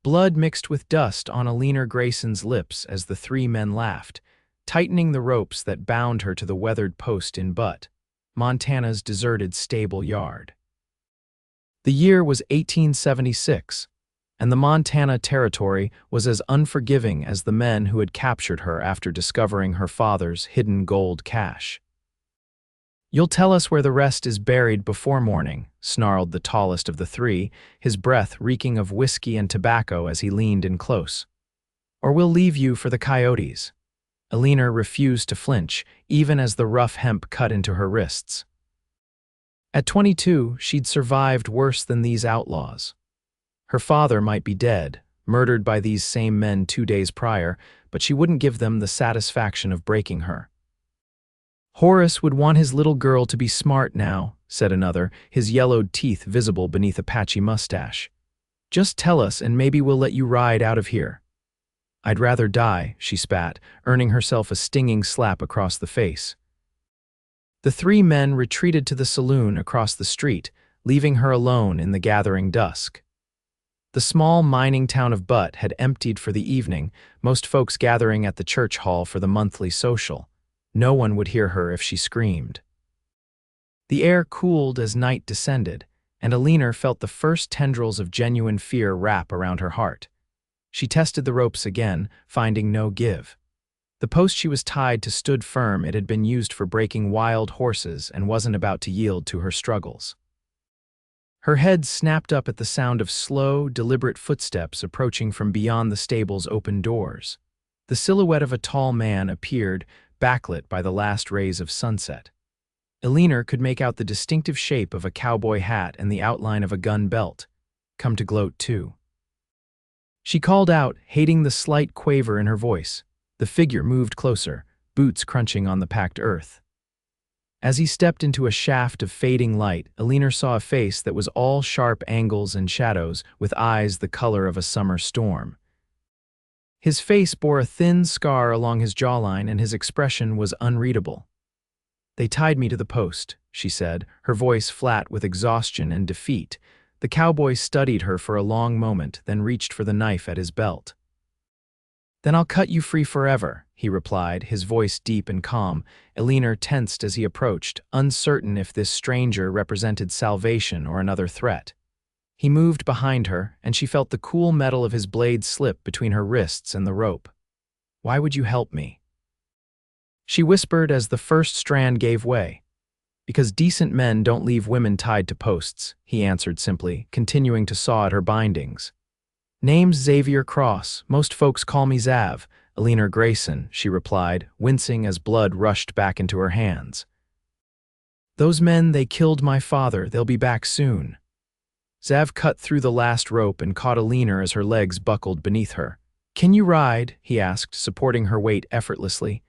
Blood mixed with dust on Eleanor Grayson's lips as the three men laughed, tightening the ropes that bound her to the weathered post in Butte, Montana's deserted stable yard. The year was 1876, and the Montana Territory was as unforgiving as the men who had captured her after discovering her father's hidden gold cache. "You'll tell us where the rest is buried before morning," snarled the tallest of the three, his breath reeking of whiskey and tobacco as he leaned in close. "Or we'll leave you for the coyotes." Eleanor refused to flinch, even as the rough hemp cut into her wrists. At 22, she'd survived worse than these outlaws. Her father might be dead, murdered by these same men 2 days prior, but she wouldn't give them the satisfaction of breaking her. "Horace would want his little girl to be smart now," said another, his yellowed teeth visible beneath a patchy mustache. "Just tell us and maybe we'll let you ride out of here." "I'd rather die," she spat, earning herself a stinging slap across the face. The three men retreated to the saloon across the street, leaving her alone in the gathering dusk. The small mining town of Butte had emptied for the evening, most folks gathering at the church hall for the monthly social. No one would hear her if she screamed. The air cooled as night descended, and Eleanor felt the first tendrils of genuine fear wrap around her heart. She tested the ropes again, finding no give. The post she was tied to stood firm. It had been used for breaking wild horses and wasn't about to yield to her struggles. Her head snapped up at the sound of slow, deliberate footsteps approaching from beyond the stable's open doors. The silhouette of a tall man appeared, backlit by the last rays of sunset. Eleanor could make out the distinctive shape of a cowboy hat and the outline of a gun belt. Come to gloat, too. She called out, hating the slight quaver in her voice. The figure moved closer, boots crunching on the packed earth. As he stepped into a shaft of fading light, Eleanor saw a face that was all sharp angles and shadows, with eyes the color of a summer storm. His face bore a thin scar along his jawline, and his expression was unreadable. "They tied me to the post," she said, her voice flat with exhaustion and defeat. The cowboy studied her for a long moment, then reached for the knife at his belt. "Then I'll cut you free forever," he replied, his voice deep and calm. Eleanor tensed as he approached, uncertain if this stranger represented salvation or another threat. He moved behind her, and she felt the cool metal of his blade slip between her wrists and the rope. "Why would you help me?" She whispered as the first strand gave way. "Because decent men don't leave women tied to posts," he answered simply, continuing to saw at her bindings. "Name's Xavier Cross. Most folks call me Zav." "Eleanor Grayson," she replied, wincing as blood rushed back into her hands. "Those men, they killed my father. They'll be back soon." Zav cut through the last rope and caught Eleanor as her legs buckled beneath her. "Can you ride?" he asked, supporting her weight effortlessly.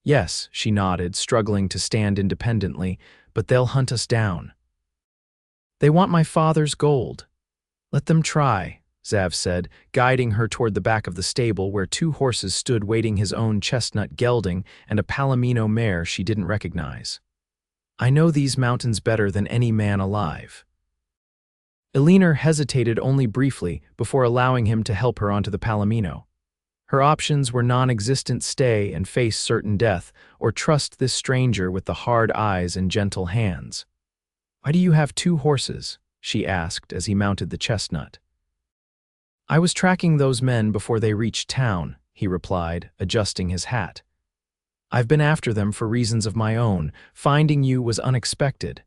"Yes," she nodded, struggling to stand independently, "but they'll hunt us down." "They want my father's gold." "Let them try," Zav said, guiding her toward the back of the stable where 2 horses stood waiting, his own chestnut gelding and a Palomino mare she didn't recognize. "I know these mountains better than any man alive." Eleanor hesitated only briefly before allowing him to help her onto the Palomino. Her options were non-existent: stay and face certain death, or trust this stranger with the hard eyes and gentle hands. "Why do you have 2 horses?" she asked as he mounted the chestnut. "I was tracking those men before they reached town," he replied, adjusting his hat. "I've been after them for reasons of my own. Finding you was unexpected."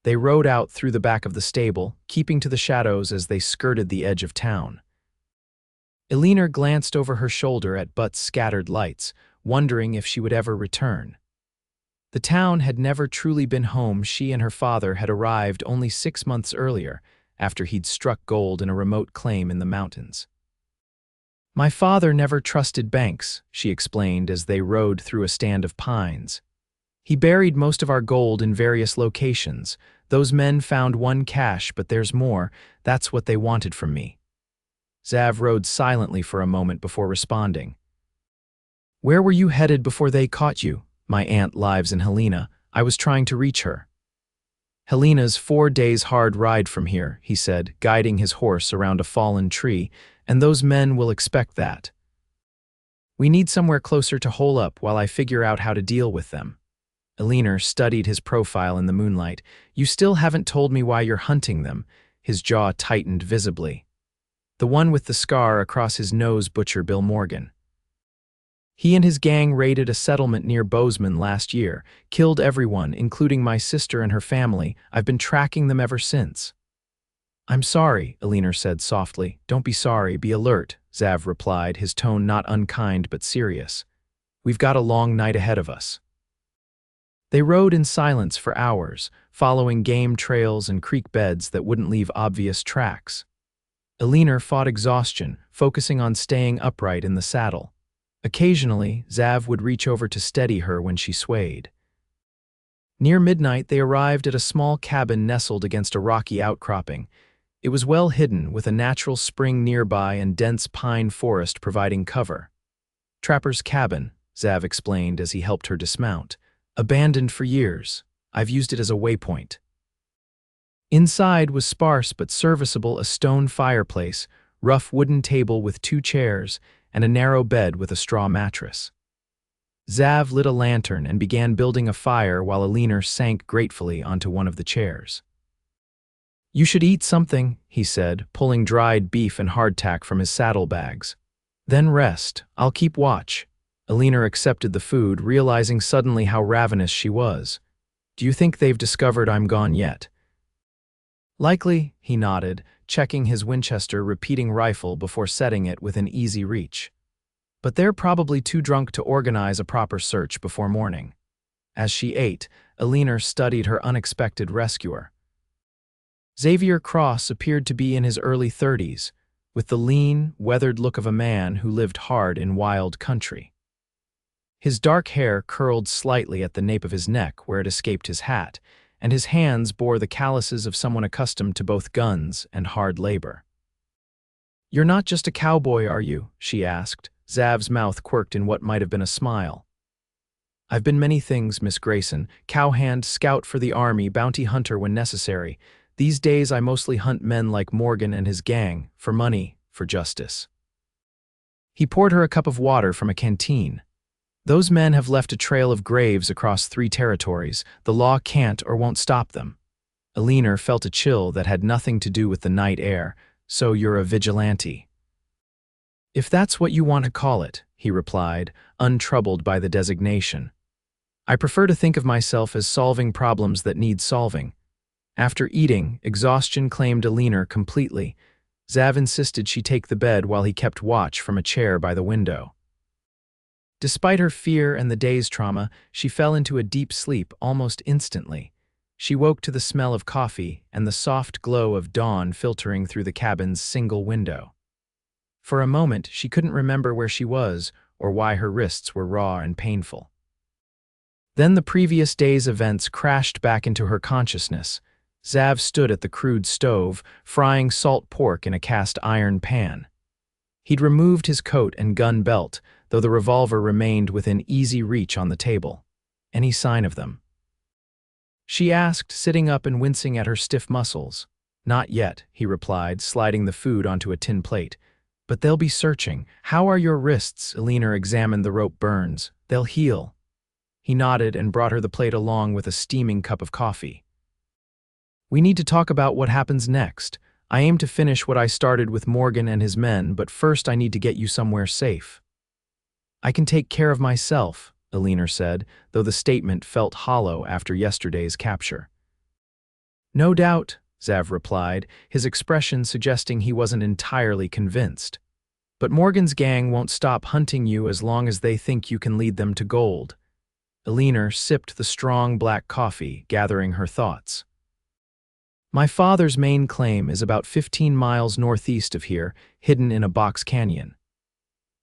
They rode out through the back of the stable, keeping to the shadows as they skirted the edge of town. Eleanor glanced over her shoulder at Butte's scattered lights, wondering if she would ever return. The town had never truly been home. She and her father had arrived only 6 months earlier, after he'd struck gold in a remote claim in the mountains. "My father never trusted banks," she explained as they rode through a stand of pines. "He buried most of our gold in various locations. Those men found 1 cache, but there's more. That's what they wanted from me." Zav rode silently for a moment before responding. "Where were you headed before they caught you?" "My aunt lives in Helena. I was trying to reach her." "Helena's 4 days' hard ride from here," he said, guiding his horse around a fallen tree, and those men will expect that. We need somewhere closer to hole up while I figure out how to deal with them. Eleanor studied his profile in the moonlight. You still haven't told me why you're hunting them. His jaw tightened visibly. The one with the scar across his nose, Butcher Bill Morgan. He and his gang raided a settlement near Bozeman last year, killed everyone, including my sister and her family. I've been tracking them ever since. I'm sorry, Eleanor said softly. Don't be sorry, be alert, Xav replied, his tone not unkind but serious. We've got a long night ahead of us. They rode in silence for hours, following game trails and creek beds that wouldn't leave obvious tracks. Eleanor fought exhaustion, focusing on staying upright in the saddle. Occasionally, Xav would reach over to steady her when she swayed. Near midnight, they arrived at a small cabin nestled against a rocky outcropping. It was well hidden, with a natural spring nearby and dense pine forest providing cover. Trapper's cabin, Xav explained as he helped her dismount. Abandoned for years. I've used it as a waypoint. Inside was sparse but serviceable, a stone fireplace, rough wooden table with 2 chairs, and a narrow bed with a straw mattress. Xav lit a lantern and began building a fire while Eleanor sank gratefully onto one of the chairs. You should eat something, he said, pulling dried beef and hardtack from his saddlebags. Then rest. I'll keep watch. Eleanor accepted the food, realizing suddenly how ravenous she was. Do you think they've discovered I'm gone yet? Likely, he nodded, checking his Winchester repeating rifle before setting it within easy reach. But they're probably too drunk to organize a proper search before morning. As she ate, Eleanor studied her unexpected rescuer. Xavier Cross appeared to be in his early 30s, with the lean, weathered look of a man who lived hard in wild country. His dark hair curled slightly at the nape of his neck where it escaped his hat, and his hands bore the calluses of someone accustomed to both guns and hard labor. You're not just a cowboy, are you? She asked. Xav's mouth quirked in what might have been a smile. I've been many things, Miss Grayson. Cowhand, scout for the army, bounty hunter when necessary. These days I mostly hunt men like Morgan and his gang, for money, for justice. He poured her a cup of water from a canteen. Those men have left a trail of graves across 3 territories. The law can't or won't stop them. Eleanor felt a chill that had nothing to do with the night air. So you're a vigilante. If that's what you want to call it, he replied, untroubled by the designation. I prefer to think of myself as solving problems that need solving. After eating, exhaustion claimed Eleanor completely. Xav insisted she take the bed while he kept watch from a chair by the window. Despite her fear and the day's trauma, she fell into a deep sleep almost instantly. She woke to the smell of coffee and the soft glow of dawn filtering through the cabin's single window. For a moment, she couldn't remember where she was or why her wrists were raw and painful. Then the previous day's events crashed back into her consciousness. Xav stood at the crude stove, frying salt pork in a cast iron pan. He'd removed his coat and gun belt, though the revolver remained within easy reach on the table. Any sign of them? She asked, sitting up and wincing at her stiff muscles. Not yet, he replied, sliding the food onto a tin plate. But they'll be searching. How are your wrists? Eleanor examined the rope burns. They'll heal. He nodded and brought her the plate along with a steaming cup of coffee. We need to talk about what happens next. I aim to finish what I started with Morgan and his men, but first I need to get you somewhere safe. I can take care of myself, Eleanor said, though the statement felt hollow after yesterday's capture. No doubt, Xav replied, his expression suggesting he wasn't entirely convinced. But Morgan's gang won't stop hunting you as long as they think you can lead them to gold. Eleanor sipped the strong black coffee, gathering her thoughts. My father's main claim is about 15 miles northeast of here, hidden in a box canyon.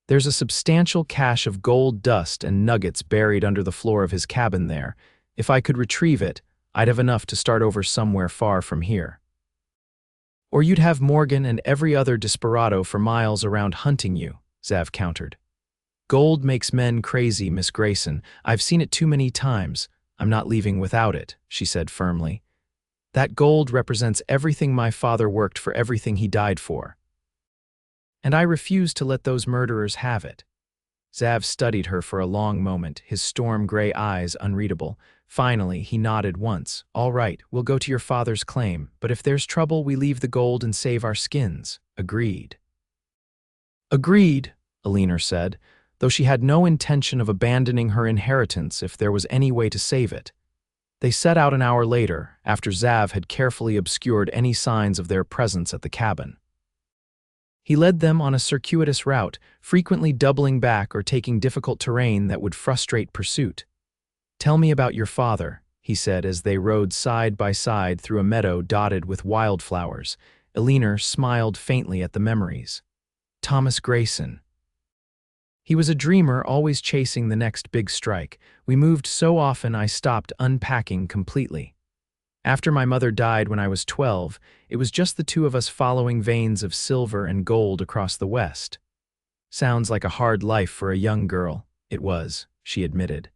There's a substantial cache of gold dust and nuggets buried under the floor of his cabin there. If I could retrieve it, I'd have enough to start over somewhere far from here. Or you'd have Morgan and every other desperado for miles around hunting you, Xav countered. Gold makes men crazy, Miss Grayson. I've seen it too many times. I'm not leaving without it, she said firmly. That gold represents everything my father worked for, everything he died for. And I refuse to let those murderers have it. Xav studied her for a long moment, his storm-gray eyes unreadable. Finally, he nodded once. All right, we'll go to your father's claim, but if there's trouble, we leave the gold and save our skins. Agreed. Agreed, Eleanor said, though she had no intention of abandoning her inheritance if there was any way to save it. They set out an hour later, after Xav had carefully obscured any signs of their presence at the cabin. He led them on a circuitous route, frequently doubling back or taking difficult terrain that would frustrate pursuit. Tell me about your father, he said as they rode side by side through a meadow dotted with wildflowers. Eleanor smiled faintly at the memories. Thomas Grayson. He was a dreamer, always chasing the next big strike. We moved so often I stopped unpacking completely. After my mother died when I was 12, it was just the two of us following veins of silver and gold across the West. Sounds like a hard life for a young girl. It was, she admitted.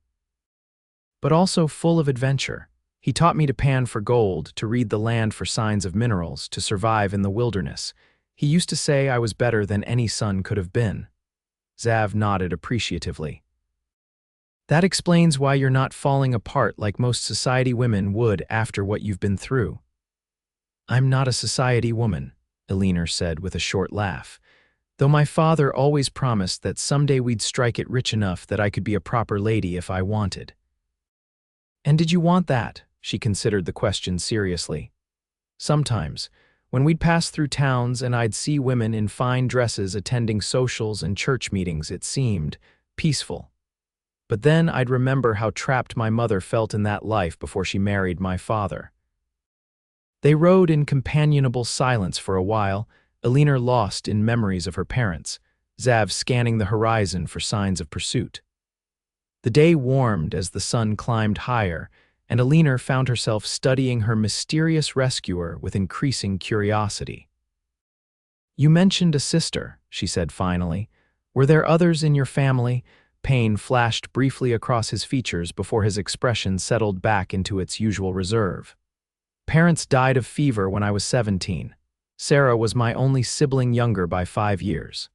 But also full of adventure. He taught me to pan for gold, to read the land for signs of minerals, to survive in the wilderness. He used to say I was better than any son could have been. Xav nodded appreciatively. That explains why you're not falling apart like most society women would after what you've been through. I'm not a society woman, Eleanor said with a short laugh, though my father always promised that someday we'd strike it rich enough that I could be a proper lady if I wanted. And did you want that? She considered the question seriously. Sometimes, when we'd pass through towns and I'd see women in fine dresses attending socials and church meetings, it seemed peaceful. But then I'd remember how trapped my mother felt in that life before she married my father. They rode in companionable silence for a while, Eleanor lost in memories of her parents, Xav scanning the horizon for signs of pursuit. The day warmed as the sun climbed higher, and Eleanor found herself studying her mysterious rescuer with increasing curiosity. You mentioned a sister, she said finally. Were there others in your family? Pain flashed briefly across his features before his expression settled back into its usual reserve. Parents died of fever when I was 17. Sarah was my only sibling, younger by 5 years.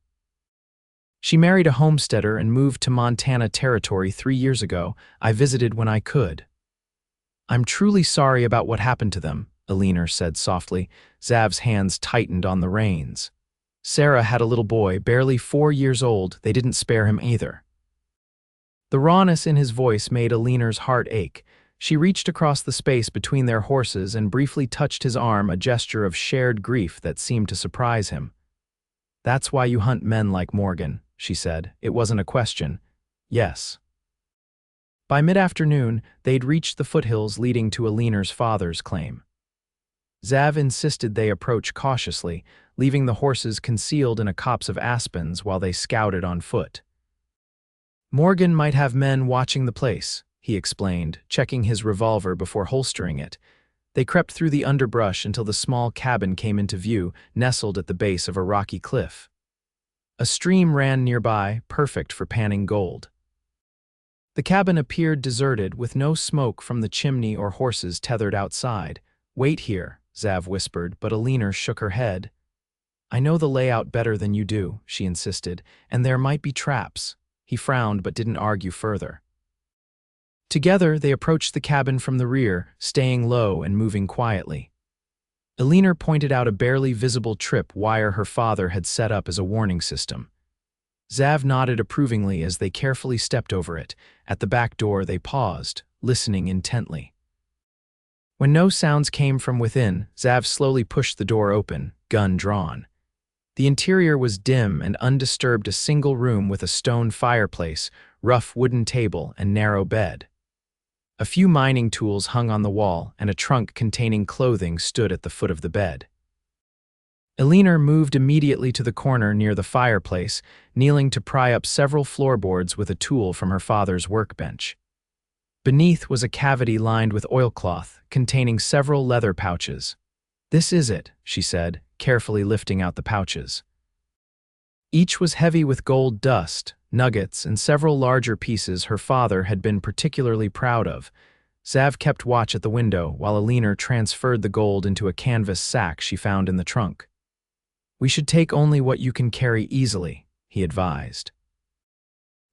She married a homesteader and moved to Montana Territory 3 years ago. I visited when I could. I'm truly sorry about what happened to them, Eleanor said softly. Xav's hands tightened on the reins. Sarah had a little boy, barely 4 years old. They didn't spare him either. The rawness in his voice made Eleanor's heart ache. She reached across the space between their horses and briefly touched his arm, a gesture of shared grief that seemed to surprise him. That's why you hunt men like Morgan, she said. It wasn't a question. Yes. By mid-afternoon, they'd reached the foothills leading to Eleanor's father's claim. Xav insisted they approach cautiously, leaving the horses concealed in a copse of aspens while they scouted on foot. Morgan might have men watching the place, he explained, checking his revolver before holstering it. They crept through the underbrush until the small cabin came into view, nestled at the base of a rocky cliff. A stream ran nearby, perfect for panning gold. The cabin appeared deserted, with no smoke from the chimney or horses tethered outside. Wait here, Xav whispered, but Eleanor shook her head. I know the layout better than you do, she insisted, and there might be traps. He frowned but didn't argue further. Together, they approached the cabin from the rear, staying low and moving quietly. Eleanor pointed out a barely visible trip wire her father had set up as a warning system. Xav nodded approvingly as they carefully stepped over it. At the back door, they paused, listening intently. When no sounds came from within, Xav slowly pushed the door open, gun drawn. The interior was dim and undisturbed, a single room with a stone fireplace, rough wooden table, and narrow bed. A few mining tools hung on the wall, and a trunk containing clothing stood at the foot of the bed. Eleanor moved immediately to the corner near the fireplace, kneeling to pry up several floorboards with a tool from her father's workbench. Beneath was a cavity lined with oilcloth, containing several leather pouches. This is it, she said, carefully lifting out the pouches. Each was heavy with gold dust, nuggets, and several larger pieces her father had been particularly proud of. Xav kept watch at the window while Eleanor transferred the gold into a canvas sack she found in the trunk. We should take only what you can carry easily, he advised.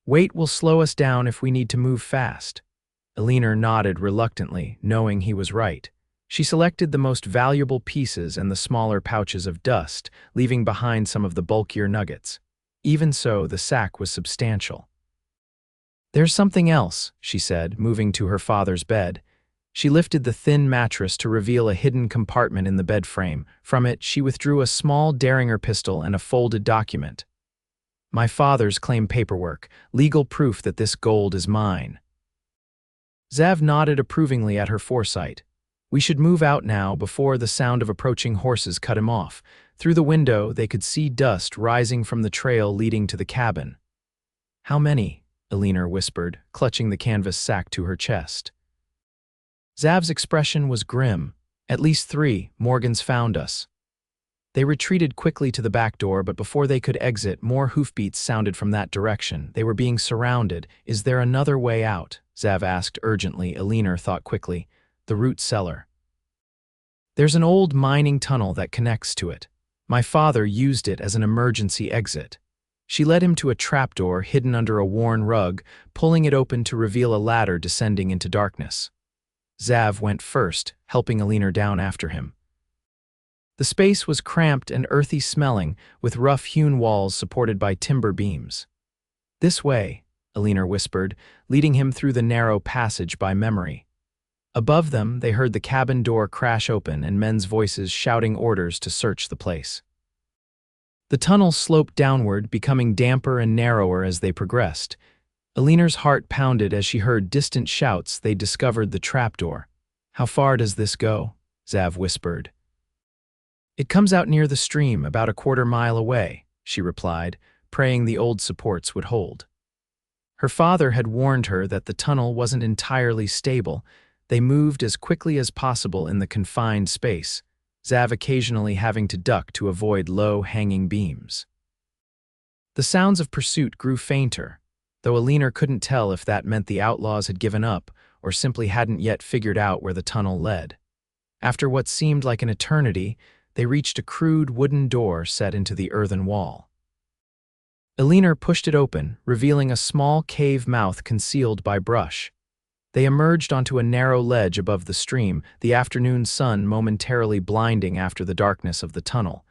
Weight will slow us down if we need to move fast. Eleanor nodded reluctantly, knowing he was right. She selected the most valuable pieces and the smaller pouches of dust, leaving behind some of the bulkier nuggets. Even so, the sack was substantial. There's something else, she said, moving to her father's bed. She lifted the thin mattress to reveal a hidden compartment in the bed frame. From it, she withdrew a small Derringer pistol and a folded document. My father's claim paperwork, legal proof that this gold is mine. Xav nodded approvingly at her foresight. We should move out now before the sound of approaching horses cut him off. Through the window, they could see dust rising from the trail leading to the cabin. How many? Eleanor whispered, clutching the canvas sack to her chest. Xav's expression was grim. At least 3, Morgan's found us. They retreated quickly to the back door, but before they could exit, more hoofbeats sounded from that direction. They were being surrounded. Is there another way out? Xav asked urgently. Eleanor thought quickly. The root cellar. There's an old mining tunnel that connects to it. My father used it as an emergency exit. She led him to a trapdoor hidden under a worn rug, pulling it open to reveal a ladder descending into darkness. Xav went first, helping Eleanor down after him. The space was cramped and earthy smelling, with rough-hewn walls supported by timber beams. This way, Eleanor whispered, leading him through the narrow passage by memory. Above them, they heard the cabin door crash open and men's voices shouting orders to search the place. The tunnel sloped downward, becoming damper and narrower as they progressed. Eleanor's heart pounded as she heard distant shouts. They discovered the trapdoor. How far does this go? Xav whispered. It comes out near the stream, about a quarter-mile away, she replied, praying the old supports would hold. Her father had warned her that the tunnel wasn't entirely stable. They moved as quickly as possible in the confined space, Xav occasionally having to duck to avoid low-hanging beams. The sounds of pursuit grew fainter, though Eleanor couldn't tell if that meant the outlaws had given up or simply hadn't yet figured out where the tunnel led. After what seemed like an eternity, they reached a crude wooden door set into the earthen wall. Eleanor pushed it open, revealing a small cave mouth concealed by brush. They emerged onto a narrow ledge above the stream, the afternoon sun momentarily blinding after the darkness of the tunnel.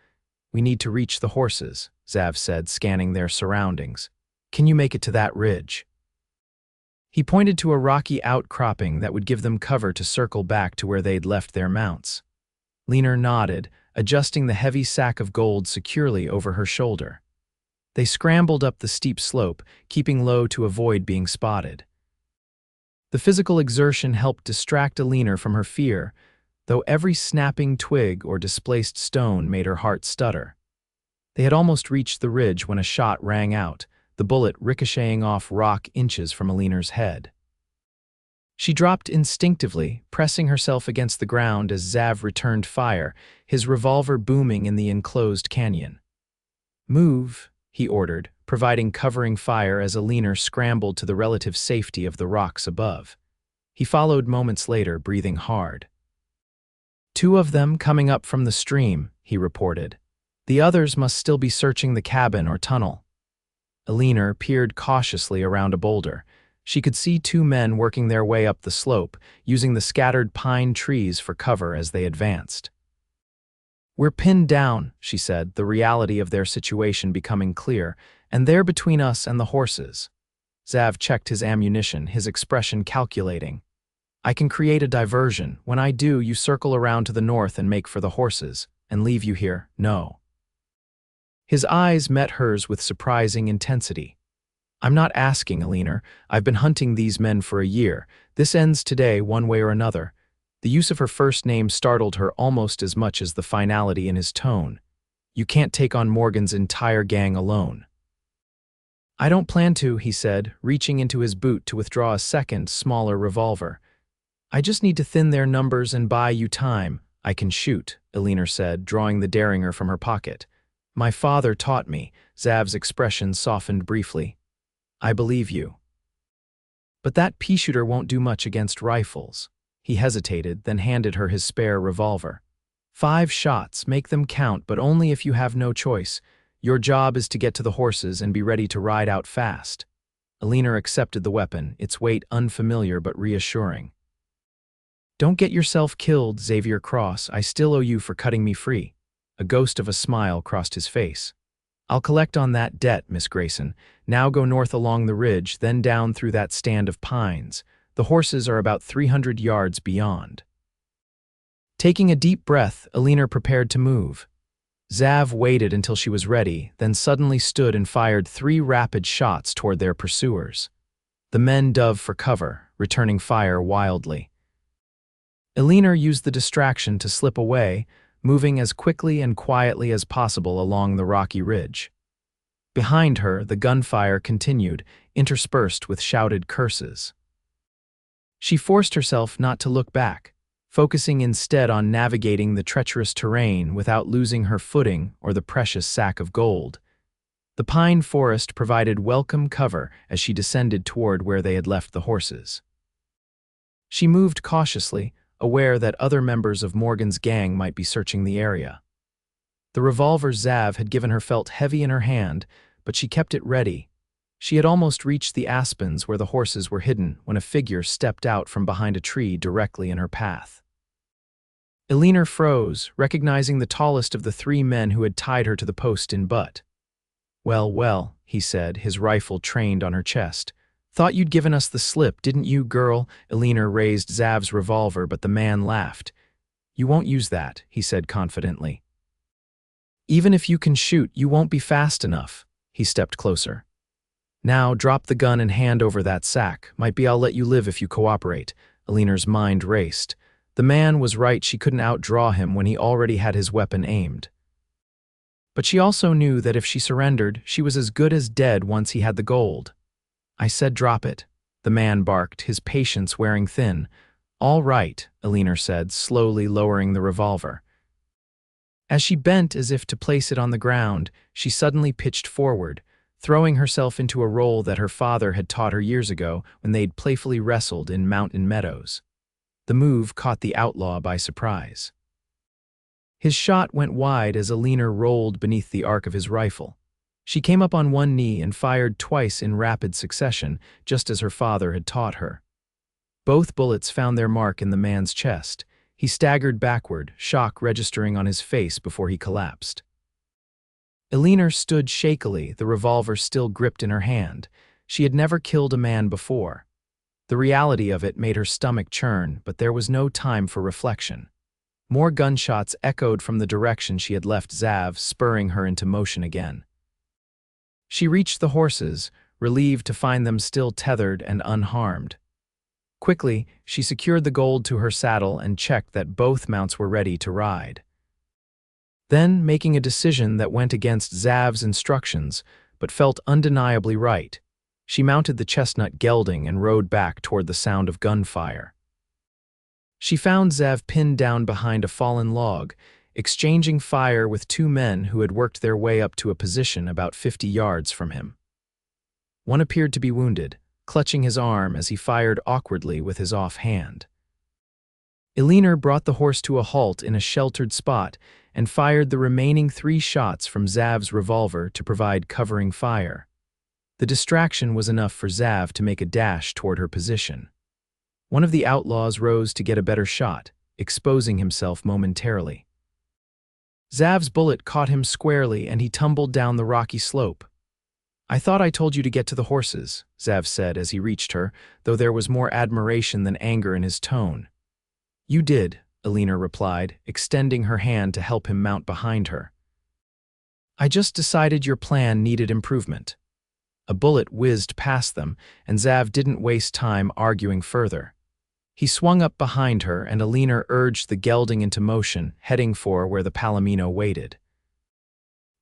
We need to reach the horses, Xav said, scanning their surroundings. Can you make it to that ridge? He pointed to a rocky outcropping that would give them cover to circle back to where they'd left their mounts. Eleanor nodded, adjusting the heavy sack of gold securely over her shoulder. They scrambled up the steep slope, keeping low to avoid being spotted. The physical exertion helped distract Eleanor from her fear, though every snapping twig or displaced stone made her heart stutter. They had almost reached the ridge when a shot rang out, the bullet ricocheting off rock inches from Eleanor's head. She dropped instinctively, pressing herself against the ground as Xav returned fire, his revolver booming in the enclosed canyon. Move, he ordered, providing covering fire as Eleanor scrambled to the relative safety of the rocks above. He followed moments later, breathing hard. 2 of them coming up from the stream, he reported. The others must still be searching the cabin or tunnel. Eleanor peered cautiously around a boulder. She could see 2 men working their way up the slope, using the scattered pine trees for cover as they advanced. We're pinned down, she said, the reality of their situation becoming clear, and they're between us and the horses. Xav checked his ammunition, his expression calculating. I can create a diversion. When I do, you circle around to the north and make for the horses, and leave you here, no. His eyes met hers with surprising intensity. I'm not asking, Eleanor. I've been hunting these men for a year. This ends today, one way or another. The use of her first name startled her almost as much as the finality in his tone. You can't take on Morgan's entire gang alone. I don't plan to, he said, reaching into his boot to withdraw a second, smaller revolver. I just need to thin their numbers and buy you time. I can shoot, Eleanor said, drawing the Derringer from her pocket. My father taught me. Xav's expression softened briefly. I believe you. But that pea-shooter won't do much against rifles. He hesitated, then handed her his spare revolver. 5 shots, make them count, but only if you have no choice. Your job is to get to the horses and be ready to ride out fast. Eleanor accepted the weapon, its weight unfamiliar but reassuring. Don't get yourself killed, Xavier Cross. I still owe you for cutting me free. A ghost of a smile crossed his face. I'll collect on that debt, Miss Grayson. Now go north along the ridge, then down through that stand of pines. The horses are about 300 yards beyond. Taking a deep breath, Eleanor prepared to move. Xav waited until she was ready, then suddenly stood and fired 3 rapid shots toward their pursuers. The men dove for cover, returning fire wildly. Eleanor used the distraction to slip away, moving as quickly and quietly as possible along the rocky ridge. Behind her, the gunfire continued, interspersed with shouted curses. She forced herself not to look back, focusing instead on navigating the treacherous terrain without losing her footing or the precious sack of gold. The pine forest provided welcome cover as she descended toward where they had left the horses. She moved cautiously, aware that other members of Morgan's gang might be searching the area. The revolver Xav had given her felt heavy in her hand, but she kept it ready. She had almost reached the aspens where the horses were hidden when a figure stepped out from behind a tree directly in her path. Eleanor froze, recognizing the tallest of the 3 men who had tied her to the post in butt. "Well, well," he said, his rifle trained on her chest. "Thought you'd given us the slip, didn't you, girl?" Eleanor raised Xav's revolver, but the man laughed. "You won't use that," he said confidently. "Even if you can shoot, you won't be fast enough." He stepped closer. "Now, drop the gun and hand over that sack. Might be I'll let you live if you cooperate." Eleanor's mind raced. The man was right, she couldn't outdraw him when he already had his weapon aimed. But she also knew that if she surrendered, she was as good as dead once he had the gold. "I said drop it," the man barked, his patience wearing thin. "All right," Eleanor said, slowly lowering the revolver. As she bent as if to place it on the ground, she suddenly pitched forward, throwing herself into a role that her father had taught her years ago when they'd playfully wrestled in mountain meadows. The move caught the outlaw by surprise. His shot went wide as Eleanor rolled beneath the arc of his rifle. She came up on one knee and fired twice in rapid succession, just as her father had taught her. Both bullets found their mark in the man's chest. He staggered backward, shock registering on his face before he collapsed. Eleanor stood shakily, the revolver still gripped in her hand. She had never killed a man before. The reality of it made her stomach churn, but there was no time for reflection. More gunshots echoed from the direction she had left Xav, spurring her into motion again. She reached the horses, relieved to find them still tethered and unharmed. Quickly, she secured the gold to her saddle and checked that both mounts were ready to ride. Then, making a decision that went against Xav's instructions, but felt undeniably right, she mounted the chestnut gelding and rode back toward the sound of gunfire. She found Xav pinned down behind a fallen log, exchanging fire with 2 men who had worked their way up to a position about 50 yards from him. One appeared to be wounded, clutching his arm as he fired awkwardly with his offhand. Eleanor brought the horse to a halt in a sheltered spot and fired the remaining 3 shots from Xav's revolver to provide covering fire. The distraction was enough for Xav to make a dash toward her position. One of the outlaws rose to get a better shot, exposing himself momentarily. Xav's bullet caught him squarely and he tumbled down the rocky slope. "I thought I told you to get to the horses," Xav said as he reached her, though there was more admiration than anger in his tone. "You did," Eleanor replied, extending her hand to help him mount behind her. "I just decided your plan needed improvement." A bullet whizzed past them, and Xav didn't waste time arguing further. He swung up behind her, and Eleanor urged the gelding into motion, heading for where the palomino waited.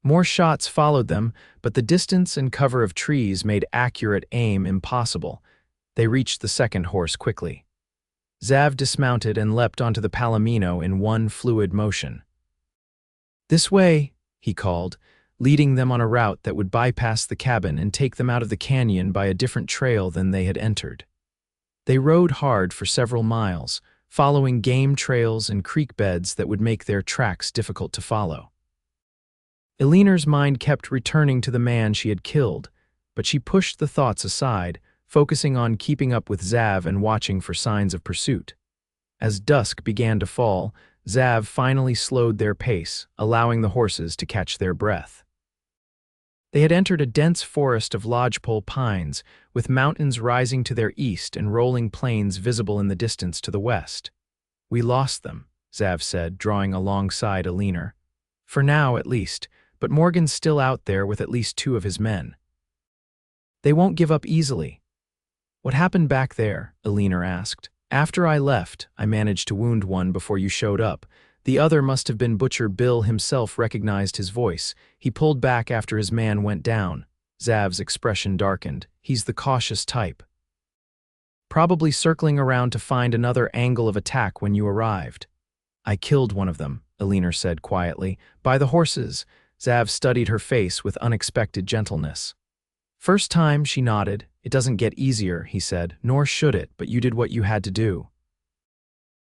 More shots followed them, but the distance and cover of trees made accurate aim impossible. They reached the second horse quickly. Xav dismounted and leapt onto the palomino in one fluid motion. "This way," he called, leading them on a route that would bypass the cabin and take them out of the canyon by a different trail than they had entered. They rode hard for several miles, following game trails and creek beds that would make their tracks difficult to follow. Eleanor's mind kept returning to the man she had killed, but she pushed the thoughts aside, focusing on keeping up with Xav and watching for signs of pursuit. As dusk began to fall, Xav finally slowed their pace, allowing the horses to catch their breath. They had entered a dense forest of lodgepole pines, with mountains rising to their east and rolling plains visible in the distance to the west. "We lost them," Xav said, drawing alongside Eleanor. "For now, at least, but Morgan's still out there with at least 2 of his men. They won't give up easily." "What happened back there?" Eleanor asked. "After I left, I managed to wound one before you showed up. The other must have been Butcher Bill himself. Recognized his voice. He pulled back after his man went down." Zav's expression darkened. "He's the cautious type. Probably circling around to find another angle of attack when you arrived." "I killed one of them," Eleanor said quietly. "By the horses." Xav studied her face with unexpected gentleness. "First time," she nodded. "It doesn't get easier," he said. "Nor should it, but you did what you had to do."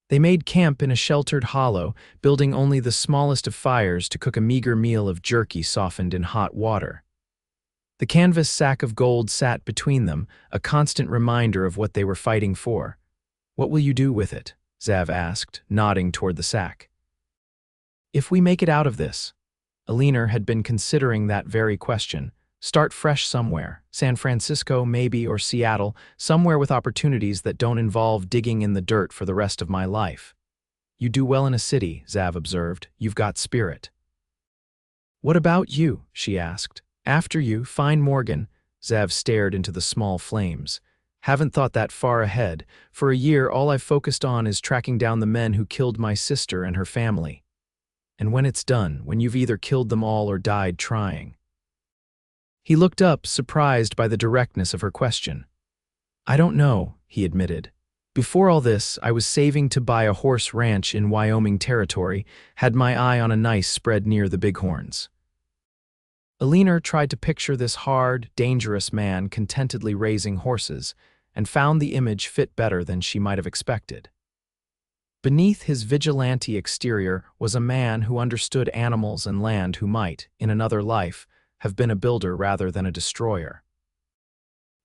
They made camp in a sheltered hollow, building only the smallest of fires to cook a meager meal of jerky softened in hot water. The canvas sack of gold sat between them, a constant reminder of what they were fighting for. "What will you do with it?" Xav asked, nodding toward the sack. "If we make it out of this." Eleanor had been considering that very question. "Start fresh somewhere. San Francisco, maybe, or Seattle, somewhere with opportunities that don't involve digging in the dirt for the rest of my life." "You do well in a city," Xav observed. "You've got spirit." "What about you?" she asked. "After you, find Morgan." Xav stared into the small flames. "Haven't thought that far ahead. For a year, all I've focused on is tracking down the men who killed my sister and her family. And when it's done, when you've either killed them all or died trying." He looked up, surprised by the directness of her question. "I don't know," he admitted. "Before all this, I was saving to buy a horse ranch in Wyoming territory, had my eye on a nice spread near the Bighorns." Eleanor tried to picture this hard, dangerous man contentedly raising horses, and found the image fit better than she might have expected. Beneath his vigilante exterior was a man who understood animals and land, who might, in another life, have been a builder rather than a destroyer.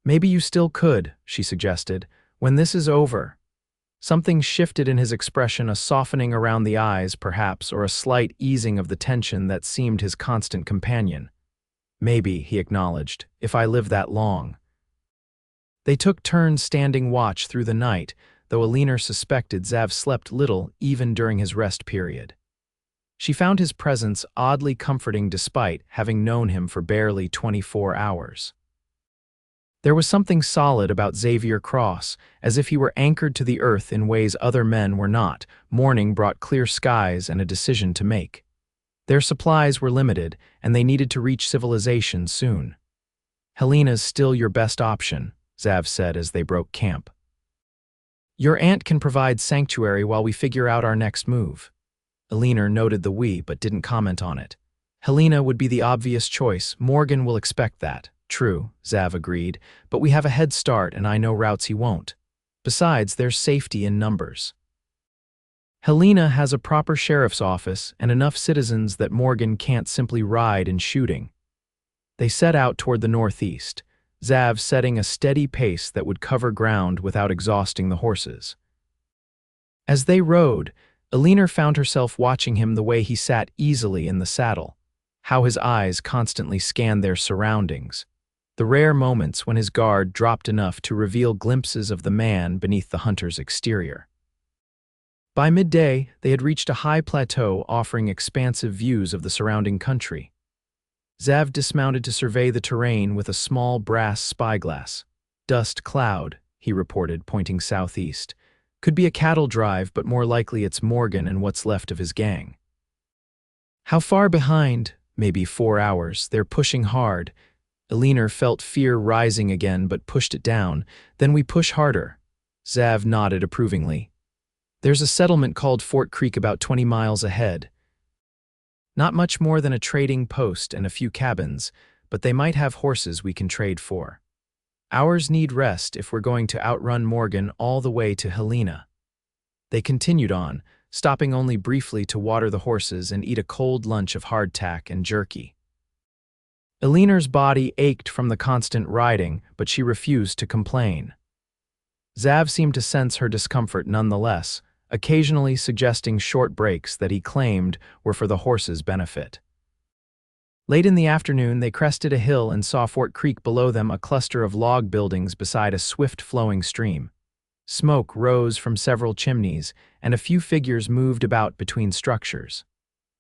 "Maybe you still could," she suggested, "when this is over." Something shifted in his expression, a softening around the eyes, perhaps, or a slight easing of the tension that seemed his constant companion. "Maybe," he acknowledged, "if I live that long." They took turns standing watch through the night, though Eleanor suspected Xav slept little even during his rest period. She found his presence oddly comforting despite having known him for barely 24 hours. There was something solid about Xavier Cross, as if he were anchored to the earth in ways other men were not. Morning brought clear skies and a decision to make. Their supplies were limited, and they needed to reach civilization soon. "Helena's still your best option," Xav said as they broke camp. "Your aunt can provide sanctuary while we figure out our next move." Eleanor noted the "we" but didn't comment on it. "Helena would be the obvious choice. Morgan will expect that." "True," Xav agreed, "but we have a head start and I know routes he won't. Besides, there's safety in numbers. Helena has a proper sheriff's office and enough citizens that Morgan can't simply ride in shooting." They set out toward the northeast, Xav setting a steady pace that would cover ground without exhausting the horses. As they rode, Eleanor found herself watching him, the way he sat easily in the saddle, how his eyes constantly scanned their surroundings, the rare moments when his guard dropped enough to reveal glimpses of the man beneath the hunter's exterior. By midday, they had reached a high plateau offering expansive views of the surrounding country. Xav dismounted to survey the terrain with a small brass spyglass. "Dust cloud," he reported, pointing southeast. "Could be a cattle drive, but more likely it's Morgan and what's left of his gang." "How far behind?" "Maybe 4 hours. They're pushing hard." Eleanor felt fear rising again but pushed it down. "Then we push harder." Xav nodded approvingly. "There's a settlement called Fort Creek about 20 miles ahead. Not much more than a trading post and a few cabins, but they might have horses we can trade for. Ours need rest if we're going to outrun Morgan all the way to Helena." They continued on, stopping only briefly to water the horses and eat a cold lunch of hardtack and jerky. Eleanor's body ached from the constant riding, but she refused to complain. Xav seemed to sense her discomfort nonetheless, occasionally suggesting short breaks that he claimed were for the horses' benefit. Late in the afternoon, they crested a hill and saw Fort Creek below them, a cluster of log buildings beside a swift-flowing stream. Smoke rose from several chimneys, and a few figures moved about between structures.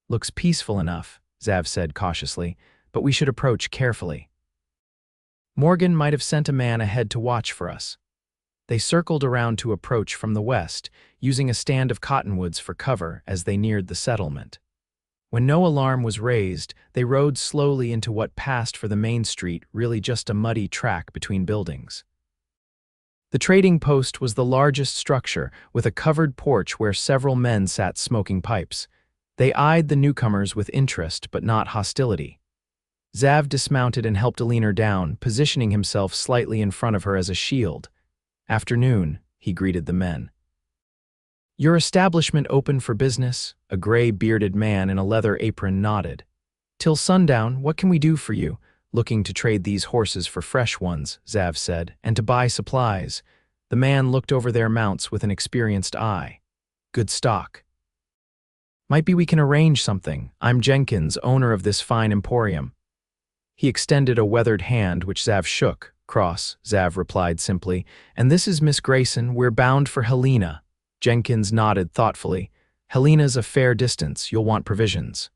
"Looks peaceful enough," Xav said cautiously, "but we should approach carefully. Morgan might have sent a man ahead to watch for us." They circled around to approach from the west, using a stand of cottonwoods for cover as they neared the settlement. When no alarm was raised, they rode slowly into what passed for the main street, really just a muddy track between buildings. The trading post was the largest structure, with a covered porch where several men sat smoking pipes. They eyed the newcomers with interest but not hostility. Xav dismounted and helped Eleanor down, positioning himself slightly in front of her as a shield. "Afternoon," he greeted the men. "Your establishment open for business?" A gray-bearded man in a leather apron nodded. "Till sundown, what can we do for you?" "Looking to trade these horses for fresh ones," Xav said, "and to buy supplies." The man looked over their mounts with an experienced eye. "Good stock. Might be we can arrange something. I'm Jenkins, owner of this fine emporium." He extended a weathered hand, which Xav shook. "Cross," Xav replied simply, "and this is Miss Grayson. We're bound for Helena." Jenkins nodded thoughtfully. "Helena's a fair distance. You'll want provisions."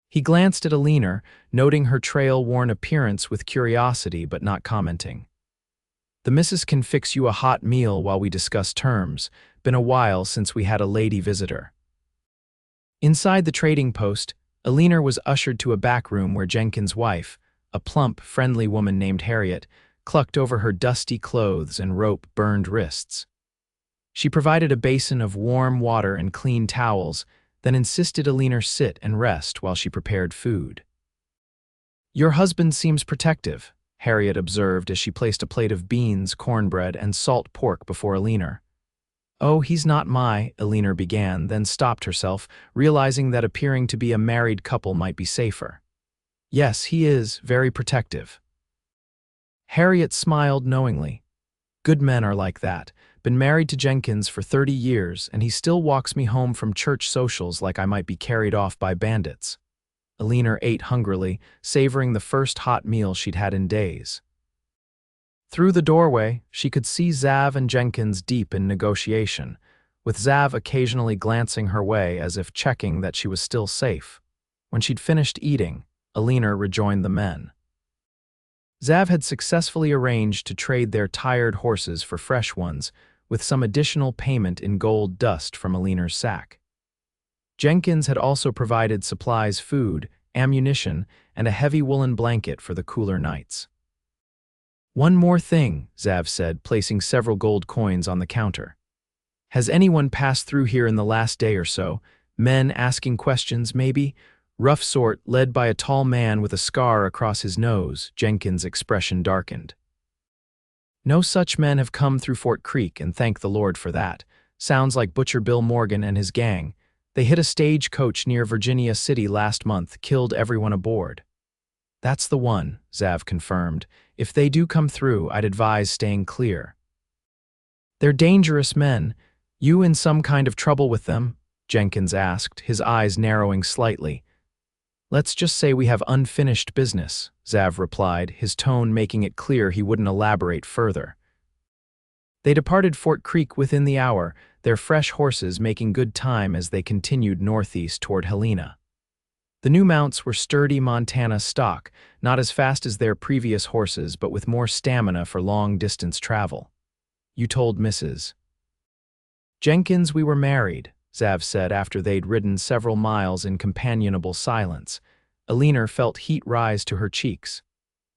He glanced at Eleanor, noting her trail-worn appearance with curiosity but not commenting. "The missus can fix you a hot meal while we discuss terms. Been a while since we had a lady visitor." Inside the trading post, Eleanor was ushered to a back room where Jenkins' wife, a plump, friendly woman named Harriet, clucked over her dusty clothes and rope-burned wrists. She provided a basin of warm water and clean towels, then insisted Eleanor sit and rest while she prepared food. "Your husband seems protective," Harriet observed as she placed a plate of beans, cornbread, and salt pork before Eleanor. "Oh, he's not Eleanor began, then stopped herself, realizing that appearing to be a married couple might be safer. "Yes, he is, very protective." Harriet smiled knowingly. "Good men are like that. Been married to Jenkins for 30 years, and he still walks me home from church socials like I might be carried off by bandits." Eleanor ate hungrily, savoring the first hot meal she'd had in days. Through the doorway, she could see Xav and Jenkins deep in negotiation, with Xav occasionally glancing her way as if checking that she was still safe. When she'd finished eating, Eleanor rejoined the men. Xav had successfully arranged to trade their tired horses for fresh ones, with some additional payment in gold dust from Eleanor's sack. Jenkins had also provided supplies, food, ammunition, and a heavy woolen blanket for the cooler nights. "One more thing," Xav said, placing several gold coins on the counter. "Has anyone passed through here in the last day or so? Men asking questions, maybe?" "Rough sort, led by a tall man with a scar across his nose." Jenkins' expression darkened. "No such men have come through Fort Creek, and thank the Lord for that. Sounds like Butcher Bill Morgan and his gang. They hit a stagecoach near Virginia City last month, killed everyone aboard." "That's the one," Xav confirmed. "If they do come through, I'd advise staying clear." "They're dangerous men. You in some kind of trouble with them?" Jenkins asked, his eyes narrowing slightly. "Let's just say we have unfinished business," Xav replied, his tone making it clear he wouldn't elaborate further. They departed Fort Creek within the hour, their fresh horses making good time as they continued northeast toward Helena. The new mounts were sturdy Montana stock, not as fast as their previous horses but with more stamina for long-distance travel. "You told Mrs. Jenkins we were married," Xav said after they'd ridden several miles in companionable silence. Eleanor felt heat rise to her cheeks.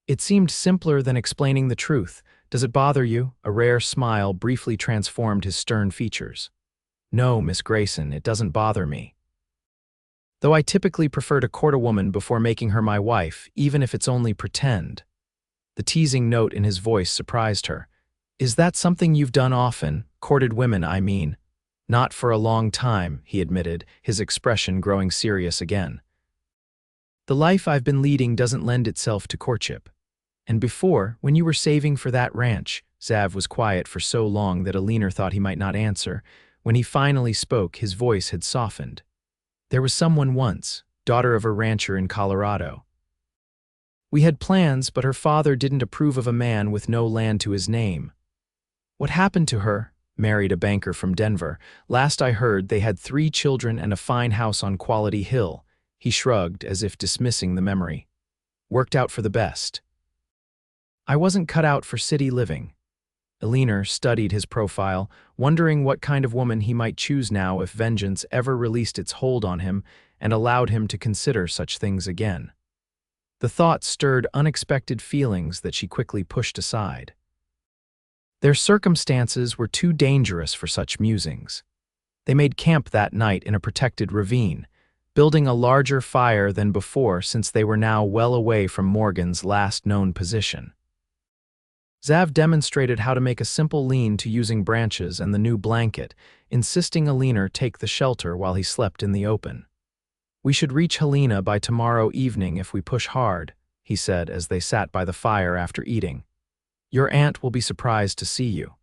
"It seemed simpler than explaining the truth. Does it bother you?" A rare smile briefly transformed his stern features. "No, Miss Grayson, it doesn't bother me. Though I typically prefer to court a woman before making her my wife, even if it's only pretend." The teasing note in his voice surprised her. "Is that something you've done often? Courted women, I mean." Not for a long time, he admitted, his expression growing serious again. The life I've been leading doesn't lend itself to courtship. And before, when you were saving for that ranch, Xav was quiet for so long that Eleanor thought he might not answer. When he finally spoke, his voice had softened. There was someone once, daughter of a rancher in Colorado. We had plans, but her father didn't approve of a man with no land to his name. What happened to her? Married a banker from Denver. Last I heard, they had 3 children and a fine house on Quality Hill. He shrugged, as if dismissing the memory. Worked out for the best. I wasn't cut out for city living. Eleanor studied his profile, wondering what kind of woman he might choose now if vengeance ever released its hold on him and allowed him to consider such things again. The thought stirred unexpected feelings that she quickly pushed aside. Their circumstances were too dangerous for such musings. They made camp that night in a protected ravine, building a larger fire than before since they were now well away from Morgan's last known position. Xav demonstrated how to make a simple lean to using branches and the new blanket, insisting Eleanor take the shelter while he slept in the open. We should reach Helena by tomorrow evening if we push hard, he said as they sat by the fire after eating. Your aunt will be surprised to see you.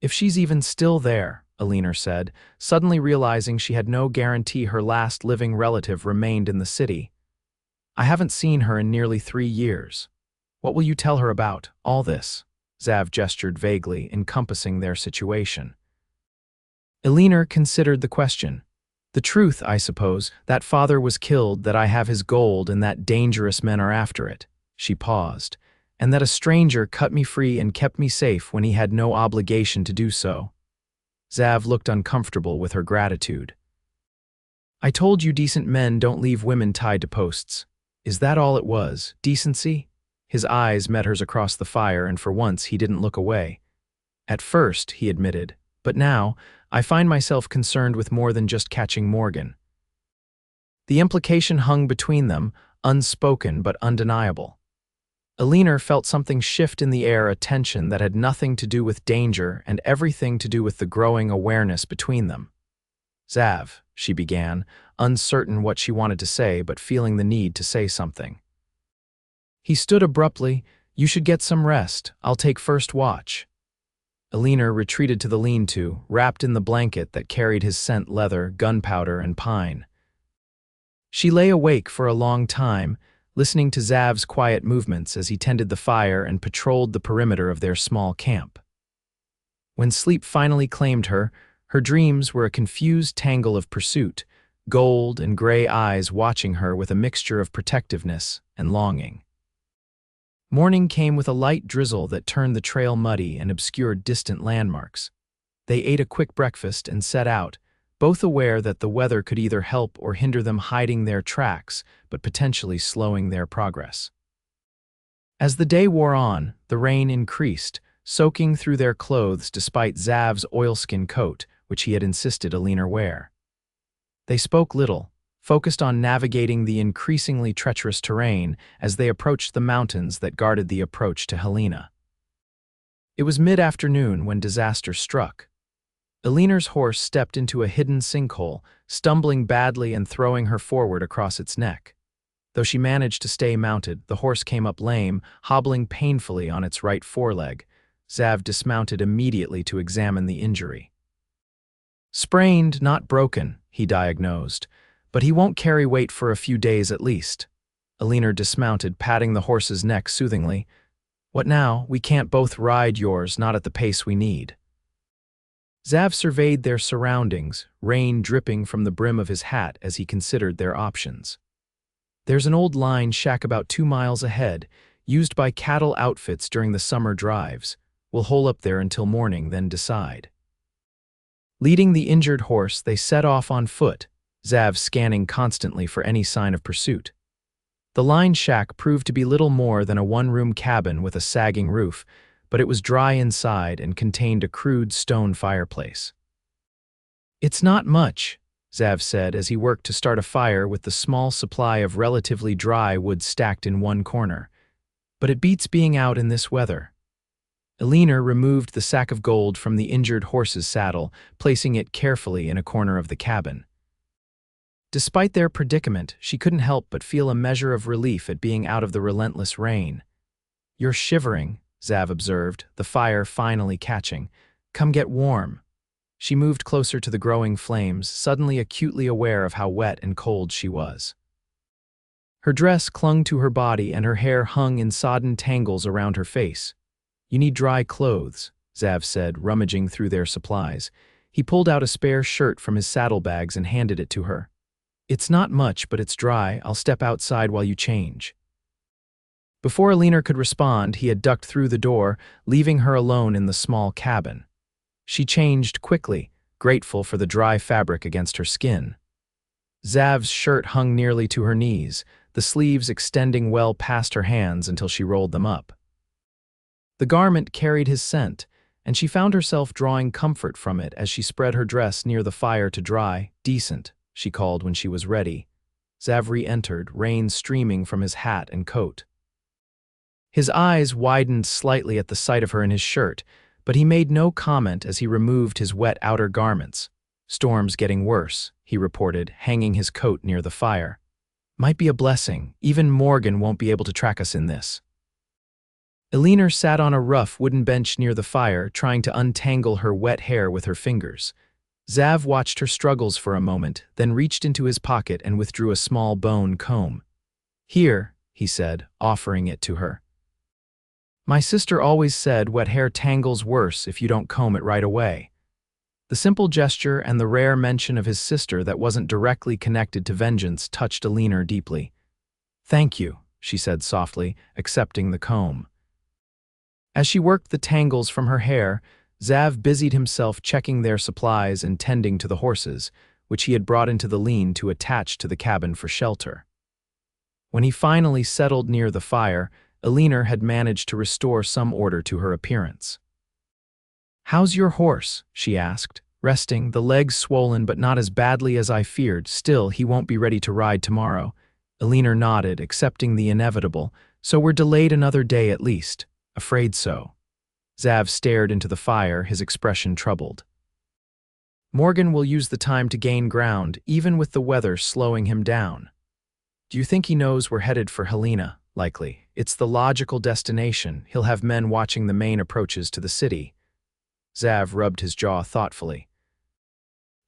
If she's even still there, Eleanor said, suddenly realizing she had no guarantee her last living relative remained in the city. I haven't seen her in nearly 3 years. What will you tell her about all this? Xav gestured vaguely, encompassing their situation. Eleanor considered the question. The truth, I suppose, that father was killed, that I have his gold and that dangerous men are after it. She paused. And that a stranger cut me free and kept me safe when he had no obligation to do so. Xav looked uncomfortable with her gratitude. I told you decent men don't leave women tied to posts. Is that all it was, decency? His eyes met hers across the fire, and for once he didn't look away. At first, he admitted, but now, I find myself concerned with more than just catching Morgan. The implication hung between them, unspoken but undeniable. Eleanor felt something shift in the air, a tension that had nothing to do with danger and everything to do with the growing awareness between them. Xav, she began, uncertain what she wanted to say but feeling the need to say something. He stood abruptly. You should get some rest. I'll take first watch. Eleanor retreated to the lean-to, wrapped in the blanket that carried his scent leather, gunpowder, and pine. She lay awake for a long time, listening to Xav's quiet movements as he tended the fire and patrolled the perimeter of their small camp. When sleep finally claimed her, her dreams were a confused tangle of pursuit, gold and gray eyes watching her with a mixture of protectiveness and longing. Morning came with a light drizzle that turned the trail muddy and obscured distant landmarks. They ate a quick breakfast and set out, both aware that the weather could either help or hinder them hiding their tracks, but potentially slowing their progress. As the day wore on, the rain increased, soaking through their clothes despite Xav's oilskin coat, which he had insisted Eleanor wear. They spoke little, focused on navigating the increasingly treacherous terrain as they approached the mountains that guarded the approach to Helena. It was mid-afternoon when disaster struck. Eleanor's horse stepped into a hidden sinkhole, stumbling badly and throwing her forward across its neck. Though she managed to stay mounted, the horse came up lame, hobbling painfully on its right foreleg. Xav dismounted immediately to examine the injury. Sprained, not broken, he diagnosed, but he won't carry weight for a few days at least. Eleanor dismounted, patting the horse's neck soothingly. What now? We can't both ride yours, not at the pace we need. Xav surveyed their surroundings, rain dripping from the brim of his hat as he considered their options. There's an old line shack about 2 miles ahead, used by cattle outfits during the summer drives. We'll hole up there until morning, then decide. Leading the injured horse, they set off on foot, Xav scanning constantly for any sign of pursuit. The line shack proved to be little more than a one-room cabin with a sagging roof, but it was dry inside and contained a crude stone fireplace. It's not much, Xav said as he worked to start a fire with the small supply of relatively dry wood stacked in one corner. But it beats being out in this weather. Eleanor removed the sack of gold from the injured horse's saddle, placing it carefully in a corner of the cabin. Despite their predicament, she couldn't help but feel a measure of relief at being out of the relentless rain. "You're shivering," Xav observed, the fire finally catching. "Come get warm." She moved closer to the growing flames, suddenly acutely aware of how wet and cold she was. Her dress clung to her body and her hair hung in sodden tangles around her face. "You need dry clothes," Xav said, rummaging through their supplies. He pulled out a spare shirt from his saddlebags and handed it to her. "It's not much, but it's dry. I'll step outside while you change." Before Eleanor could respond, he had ducked through the door, leaving her alone in the small cabin. She changed quickly, grateful for the dry fabric against her skin. Zav's shirt hung nearly to her knees, the sleeves extending well past her hands until she rolled them up. The garment carried his scent, and she found herself drawing comfort from it as she spread her dress near the fire to dry. "Decent," she called when she was ready. Zav re-entered, rain streaming from his hat and coat. His eyes widened slightly at the sight of her in his shirt, but he made no comment as he removed his wet outer garments. "Storm's getting worse," he reported, hanging his coat near the fire. "Might be a blessing. Even Morgan won't be able to track us in this." Eleanor sat on a rough wooden bench near the fire, trying to untangle her wet hair with her fingers. Zav watched her struggles for a moment, then reached into his pocket and withdrew a small bone comb. "Here," he said, offering it to her. "My sister always said wet hair tangles worse if you don't comb it right away." The simple gesture and the rare mention of his sister that wasn't directly connected to vengeance touched Eleanor deeply. "Thank you," she said softly, accepting the comb. As she worked the tangles from her hair, Zav busied himself checking their supplies and tending to the horses, which he had brought into the lean to attach to the cabin for shelter. When he finally settled near the fire, Eleanor had managed to restore some order to her appearance. "How's your horse?" she asked. "Resting, the legs swollen but not as badly as I feared. Still, he won't be ready to ride tomorrow." Eleanor nodded, accepting the inevitable. "So we're delayed another day at least." "Afraid so." Zav stared into the fire, his expression troubled. "Morgan will use the time to gain ground, even with the weather slowing him down." "Do you think he knows we're headed for Helena?" "Likely. It's the logical destination. He'll have men watching the main approaches to the city." Zav rubbed his jaw thoughtfully.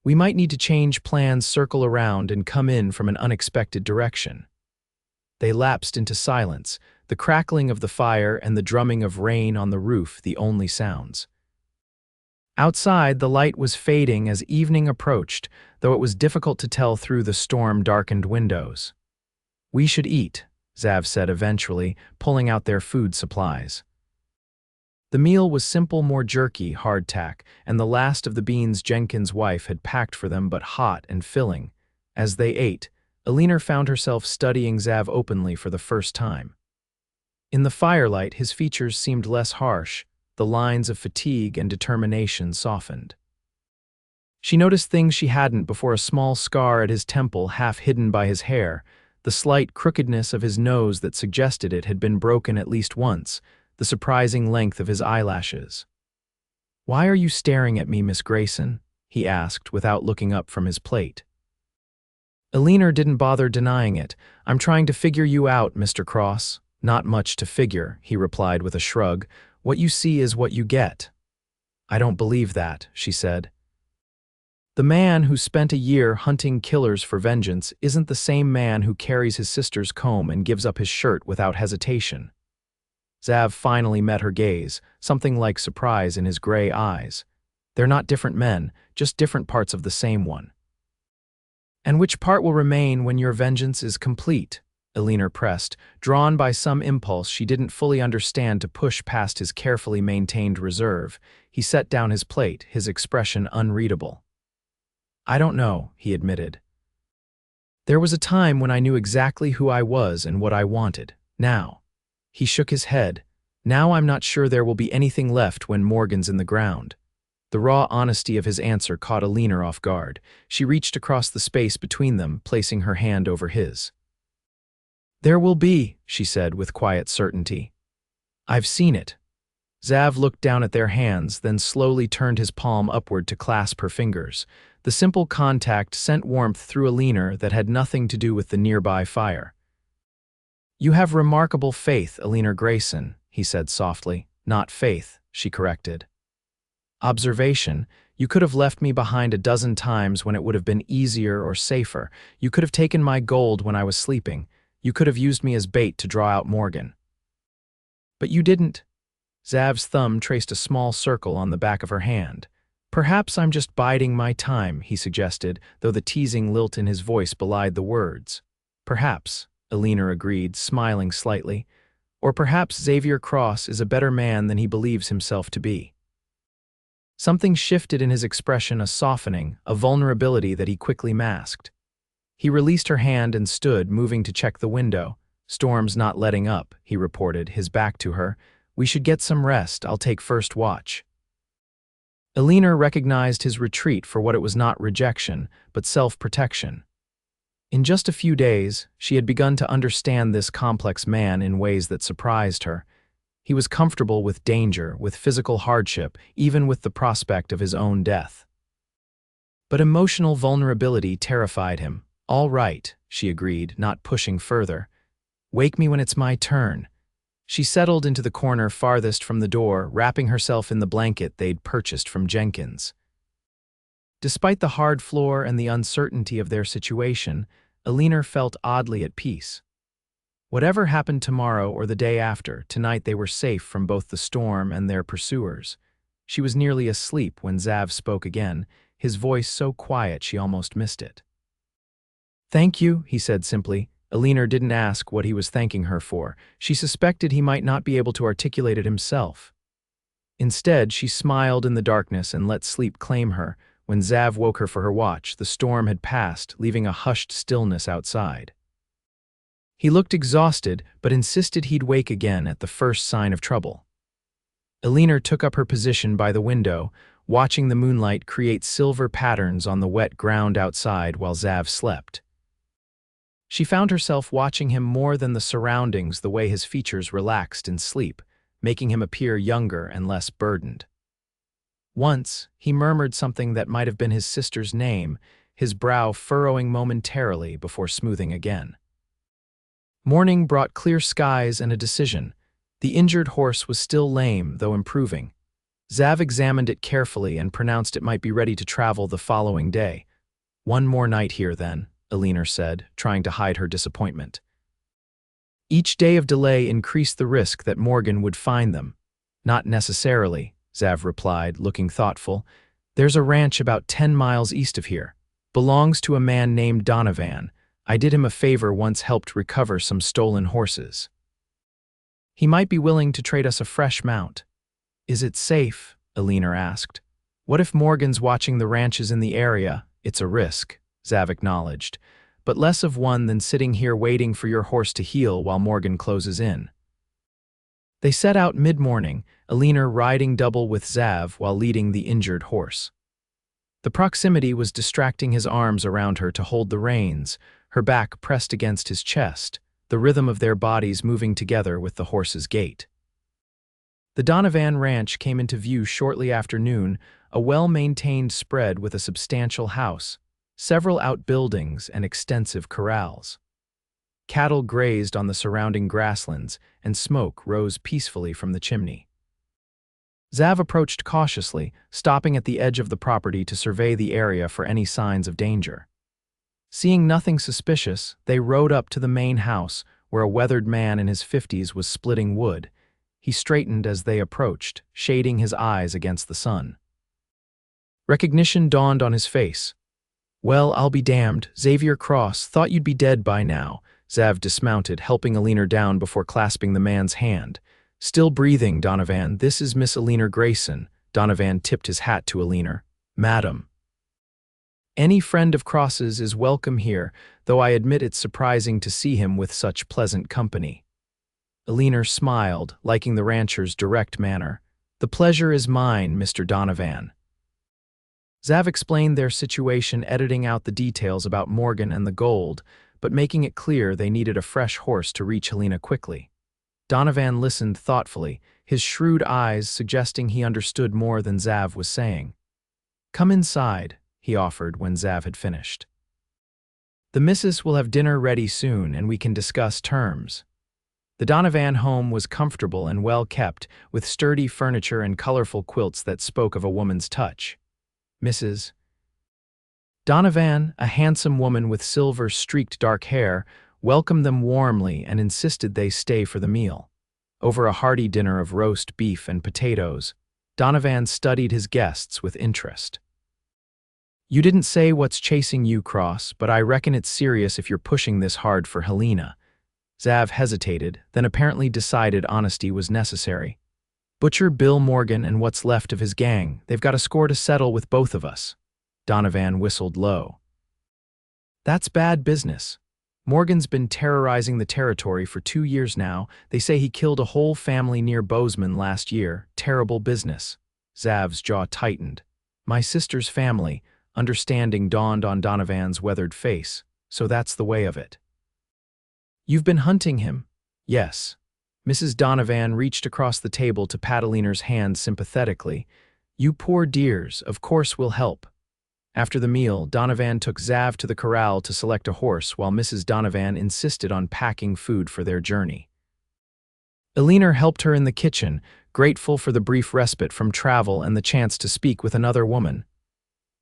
"We might need to change plans, circle around, and come in from an unexpected direction." They lapsed into silence, the crackling of the fire and the drumming of rain on the roof the only sounds. Outside, the light was fading as evening approached, though it was difficult to tell through the storm-darkened windows. "We should eat," Zav said eventually, pulling out their food supplies. The meal was simple, more jerky, hardtack, and the last of the beans Jenkins' wife had packed for them, but hot and filling. As they ate, Eleanor found herself studying Zav openly for the first time. In the firelight, his features seemed less harsh, the lines of fatigue and determination softened. She noticed things she hadn't before: a small scar at his temple, half hidden by his hair, the slight crookedness of his nose that suggested it had been broken at least once, the surprising length of his eyelashes. "Why are you staring at me, Miss Grayson?" he asked without looking up from his plate. Eleanor didn't bother denying it. "I'm trying to figure you out, Mr. Cross." "Not much to figure," he replied with a shrug. "What you see is what you get." "I don't believe that," she said. "The man who spent a year hunting killers for vengeance isn't the same man who carries his sister's comb and gives up his shirt without hesitation." Zav finally met her gaze, something like surprise in his gray eyes. "They're not different men, just different parts of the same one." "And which part will remain when your vengeance is complete?" Eleanor pressed, drawn by some impulse she didn't fully understand to push past his carefully maintained reserve. He set down his plate, his expression unreadable. "I don't know," he admitted. "There was a time when I knew exactly who I was and what I wanted. Now." He shook his head. "Now I'm not sure there will be anything left when Morgan's in the ground." The raw honesty of his answer caught Eleanor off guard. She reached across the space between them, placing her hand over his. "There will be," she said with quiet certainty. "I've seen it." Xav looked down at their hands, then slowly turned his palm upward to clasp her fingers. The simple contact sent warmth through Eleanor that had nothing to do with the nearby fire. "You have remarkable faith, Eleanor Grayson," he said softly. "Not faith," she corrected. "Observation. You could have left me behind a dozen times when it would have been easier or safer. You could have taken my gold when I was sleeping. You could have used me as bait to draw out Morgan. But you didn't." Zav's thumb traced a small circle on the back of her hand. "Perhaps I'm just biding my time," he suggested, though the teasing lilt in his voice belied the words. "Perhaps," Eleanor agreed, smiling slightly. "Or perhaps Xavier Cross is a better man than he believes himself to be." Something shifted in his expression, a softening, a vulnerability that he quickly masked. He released her hand and stood, moving to check the window. "Storm's not letting up," he reported, his back to her. "We should get some rest. I'll take first watch." Eleanor recognized his retreat for what it was: not rejection, but self-protection. In just a few days, she had begun to understand this complex man in ways that surprised her. He was comfortable with danger, with physical hardship, even with the prospect of his own death. But emotional vulnerability terrified him. "All right," she agreed, not pushing further. "Wake me when it's my turn." She settled into the corner farthest from the door, wrapping herself in the blanket they'd purchased from Jenkins. Despite the hard floor and the uncertainty of their situation, Eleanor felt oddly at peace. Whatever happened tomorrow or the day after, tonight they were safe from both the storm and their pursuers. She was nearly asleep when Xav spoke again, his voice so quiet she almost missed it. "Thank you," he said simply. Eleanor didn't ask what he was thanking her for. She suspected he might not be able to articulate it himself. Instead, she smiled in the darkness and let sleep claim her. When Xav woke her for her watch, the storm had passed, leaving a hushed stillness outside. He looked exhausted, but insisted he'd wake again at the first sign of trouble. Eleanor took up her position by the window, watching the moonlight create silver patterns on the wet ground outside while Xav slept. She found herself watching him more than the surroundings, the way his features relaxed in sleep, making him appear younger and less burdened. Once, he murmured something that might have been his sister's name, his brow furrowing momentarily before smoothing again. Morning brought clear skies and a decision. The injured horse was still lame, though improving. Xav examined it carefully and pronounced it might be ready to travel the following day. "One more night here, then," Eleanor said, trying to hide her disappointment. Each day of delay increased the risk that Morgan would find them. "Not necessarily," Xav replied, looking thoughtful. "There's a ranch about 10 miles east of here. Belongs to a man named Donovan. I did him a favor once, helped recover some stolen horses. He might be willing to trade us a fresh mount." "Is it safe?" Eleanor asked. "What if Morgan's watching the ranches in the area?" "It's a risk," Xav acknowledged, "but less of one than sitting here waiting for your horse to heal while Morgan closes in." They set out mid-morning, Eleanor riding double with Xav while leading the injured horse. The proximity was distracting his arms around her to hold the reins, her back pressed against his chest, the rhythm of their bodies moving together with the horse's gait. The Donovan Ranch came into view shortly after noon, a well-maintained spread with a substantial house, several outbuildings, and extensive corrals. Cattle grazed on the surrounding grasslands, and smoke rose peacefully from the chimney. Xav approached cautiously, stopping at the edge of the property to survey the area for any signs of danger. Seeing nothing suspicious, they rode up to the main house, where a weathered man in his 50s was splitting wood. He straightened as they approached, shading his eyes against the sun. Recognition dawned on his face. "Well, I'll be damned. Xavier Cross, thought you'd be dead by now." Xav dismounted, helping Eleanor down before clasping the man's hand. "Still breathing, Donovan. This is Miss Eleanor Grayson." Donovan tipped his hat to Eleanor. "Madam." "Any friend of Cross's is welcome here, though I admit it's surprising to see him with such pleasant company." Eleanor smiled, liking the rancher's direct manner. "The pleasure is mine, Mr. Donovan." Xav explained their situation, editing out the details about Morgan and the gold, but making it clear they needed a fresh horse to reach Helena quickly. Donovan listened thoughtfully, his shrewd eyes suggesting he understood more than Xav was saying. "Come inside," he offered when Xav had finished. "The missus will have dinner ready soon and we can discuss terms." The Donovan home was comfortable and well kept, with sturdy furniture and colorful quilts that spoke of a woman's touch. Mrs. Donovan, a handsome woman with silver-streaked dark hair, welcomed them warmly and insisted they stay for the meal. Over a hearty dinner of roast beef and potatoes, Donovan studied his guests with interest. "You didn't say what's chasing you, Cross, but I reckon it's serious if you're pushing this hard for Helena." Xav hesitated, then apparently decided honesty was necessary. "Butcher Bill Morgan and what's left of his gang. They've got a score to settle with both of us." Donovan whistled low. "That's bad business. Morgan's been terrorizing the territory for 2 years now. They say he killed a whole family near Bozeman last year. Terrible business." Xav's jaw tightened. "My sister's family," understanding dawned on Donovan's weathered face. "So that's the way of it." "You've been hunting him?" "Yes." Mrs. Donovan reached across the table to pat Eleanor's hand sympathetically. "You poor dears, of course we'll help." After the meal, Donovan took Xav to the corral to select a horse while Mrs. Donovan insisted on packing food for their journey. Eleanor helped her in the kitchen, grateful for the brief respite from travel and the chance to speak with another woman.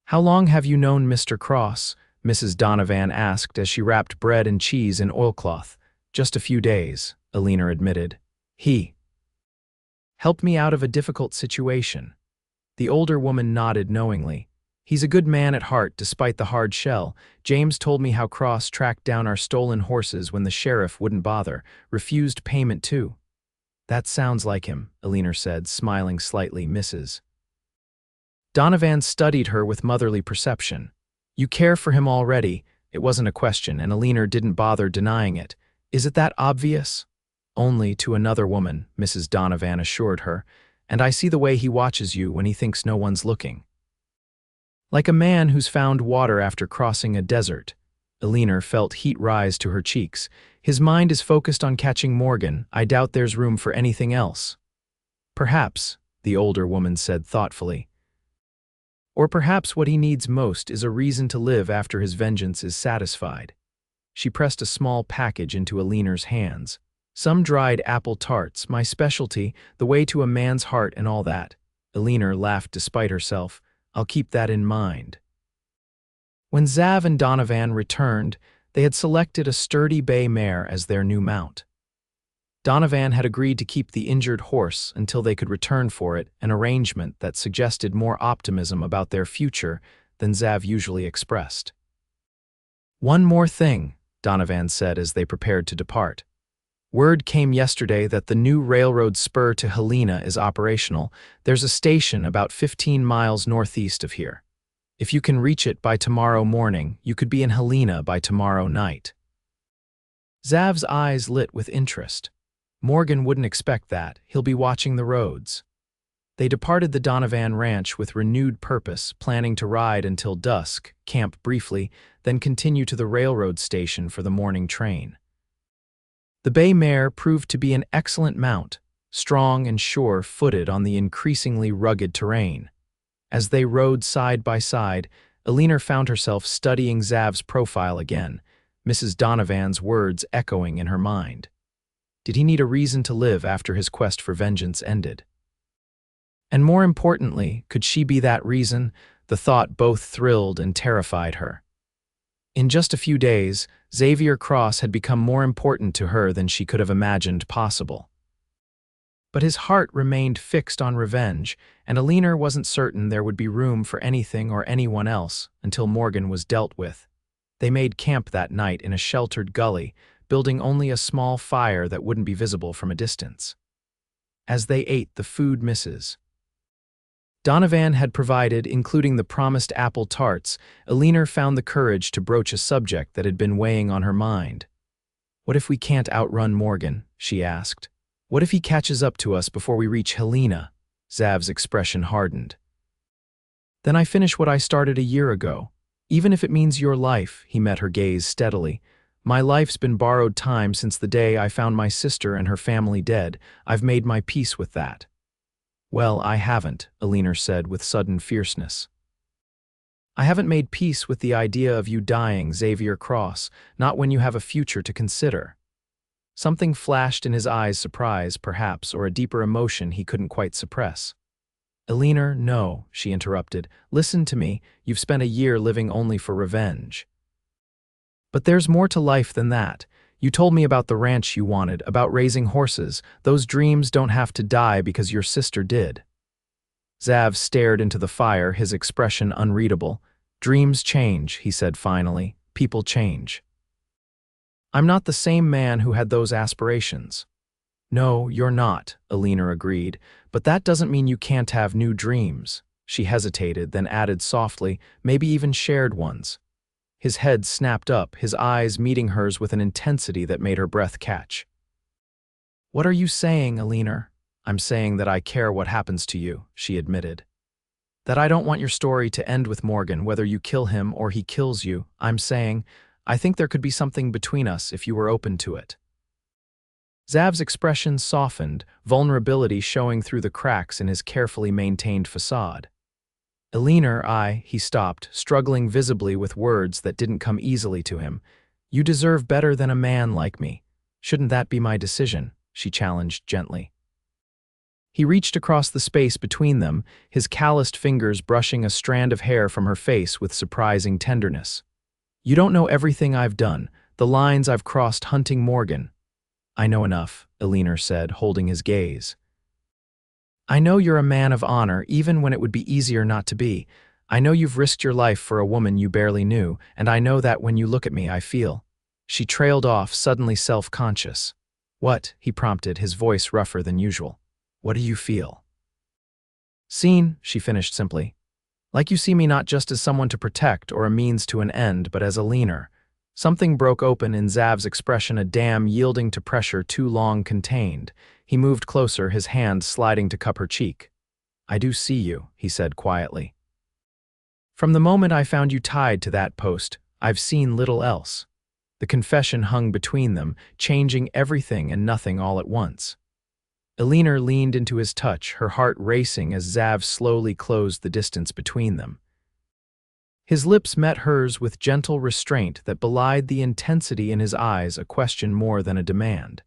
"How long have you known Mr. Cross?" Mrs. Donovan asked as she wrapped bread and cheese in oilcloth. "Just a few days," Eleanor admitted. "He helped me out of a difficult situation." The older woman nodded knowingly. "He's a good man at heart despite the hard shell. James told me how Cross tracked down our stolen horses when the sheriff wouldn't bother, refused payment too." "That sounds like him," Eleanor said, smiling slightly. Mrs. Donovan studied her with motherly perception. "You care for him already." It wasn't a question, and Eleanor didn't bother denying it. "Is it that obvious?" "Only to another woman," Mrs. Donovan assured her, "and I see the way he watches you when he thinks no one's looking. Like a man who's found water after crossing a desert." Eleanor felt heat rise to her cheeks. "His mind is focused on catching Morgan. I doubt there's room for anything else." "Perhaps," the older woman said thoughtfully. "Or perhaps what he needs most is a reason to live after his vengeance is satisfied." She pressed a small package into Eleanor's hands. "Some dried apple tarts, my specialty, the way to a man's heart and all that." Eleanor laughed despite herself. "I'll keep that in mind." When Xav and Donovan returned, they had selected a sturdy bay mare as their new mount. Donovan had agreed to keep the injured horse until they could return for it, an arrangement that suggested more optimism about their future than Xav usually expressed. "One more thing," Donovan said as they prepared to depart. "Word came yesterday that the new railroad spur to Helena is operational. There's a station about 15 miles northeast of here. If you can reach it by tomorrow morning, you could be in Helena by tomorrow night." Xav's eyes lit with interest. Morgan wouldn't expect that. He'll be watching the roads. They departed the Donovan ranch with renewed purpose, planning to ride until dusk, camp briefly, then continue to the railroad station for the morning train. The bay mare proved to be an excellent mount, strong and sure-footed on the increasingly rugged terrain. As they rode side by side, Eleanor found herself studying Xav's profile again, Mrs. Donovan's words echoing in her mind. Did he need a reason to live after his quest for vengeance ended? And more importantly, could she be that reason? The thought both thrilled and terrified her. In just a few days, Xavier Cross had become more important to her than she could have imagined possible. But his heart remained fixed on revenge, and Eleanor wasn't certain there would be room for anything or anyone else until Morgan was dealt with. They made camp that night in a sheltered gully, building only a small fire that wouldn't be visible from a distance. As they ate the food Mrs. Donovan had provided, including the promised apple tarts, Eleanor found the courage to broach a subject that had been weighing on her mind. "What if we can't outrun Morgan?" she asked. "What if he catches up to us before we reach Helena?" Xav's expression hardened. "Then I finish what I started a year ago. Even if it means your life," he met her gaze steadily. My life's been borrowed time since the day I found my sister and her family dead. I've made my peace with that." "Well, I haven't," Eleanor said with sudden fierceness. "I haven't made peace with the idea of you dying, Xavier Cross, not when you have a future to consider." Something flashed in his eyes, surprise, perhaps, or a deeper emotion he couldn't quite suppress. "Eleanor, no," she interrupted. "Listen to me. You've spent a year living only for revenge. But there's more to life than that. You told me about the ranch you wanted, about raising horses. Those dreams don't have to die because your sister did." Xav stared into the fire, his expression unreadable. "Dreams change," he said finally. "People change. I'm not the same man who had those aspirations." "No, you're not," Eleanor agreed, "but that doesn't mean you can't have new dreams." She hesitated, then added softly, "maybe even shared ones." His head snapped up, his eyes meeting hers with an intensity that made her breath catch. "What are you saying, Eleanor?" "I'm saying that I care what happens to you," she admitted. "That I don't want your story to end with Morgan, whether you kill him or he kills you. I'm saying, I think there could be something between us if you were open to it." Zav's expression softened, vulnerability showing through the cracks in his carefully maintained facade. "Eleanor, he stopped, struggling visibly with words that didn't come easily to him. "You deserve better than a man like me. Shouldn't that be my decision?" she challenged gently. He reached across the space between them, his calloused fingers brushing a strand of hair from her face with surprising tenderness. "You don't know everything I've done, the lines I've crossed hunting Morgan." "I know enough," Eleanor said, holding his gaze. "I know you're a man of honor, even when it would be easier not to be. I know you've risked your life for a woman you barely knew, and I know that when you look at me, I feel." She trailed off, suddenly self-conscious. "What?" he prompted, his voice rougher than usual. "What do you feel?" "Seen," she finished simply. "Like you see me not just as someone to protect or a means to an end, but as a leaner." Something broke open in Zav's expression, a dam yielding to pressure too long contained. He moved closer, his hand sliding to cup her cheek. "I do see you," he said quietly. "From the moment I found you tied to that post, I've seen little else." The confession hung between them, changing everything and nothing all at once. Eleanor leaned into his touch, her heart racing as Zav slowly closed the distance between them. His lips met hers with gentle restraint that belied the intensity in his eyes, a question more than a demand.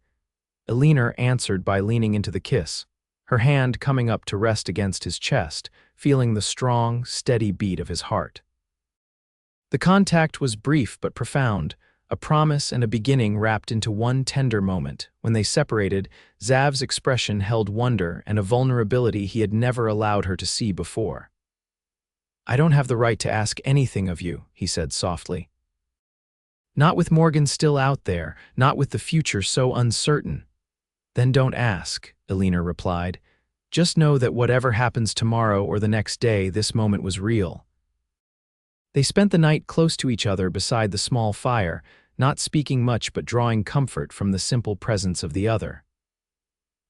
Eleanor answered by leaning into the kiss, her hand coming up to rest against his chest, feeling the strong, steady beat of his heart. The contact was brief but profound, a promise and a beginning wrapped into one tender moment. When they separated, Zav's expression held wonder and a vulnerability he had never allowed her to see before. "I don't have the right to ask anything of you," he said softly. "Not with Morgan still out there, not with the future so uncertain." "Then don't ask," Eleanor replied. "Just know that whatever happens tomorrow or the next day, this moment was real." They spent the night close to each other beside the small fire, not speaking much but drawing comfort from the simple presence of the other.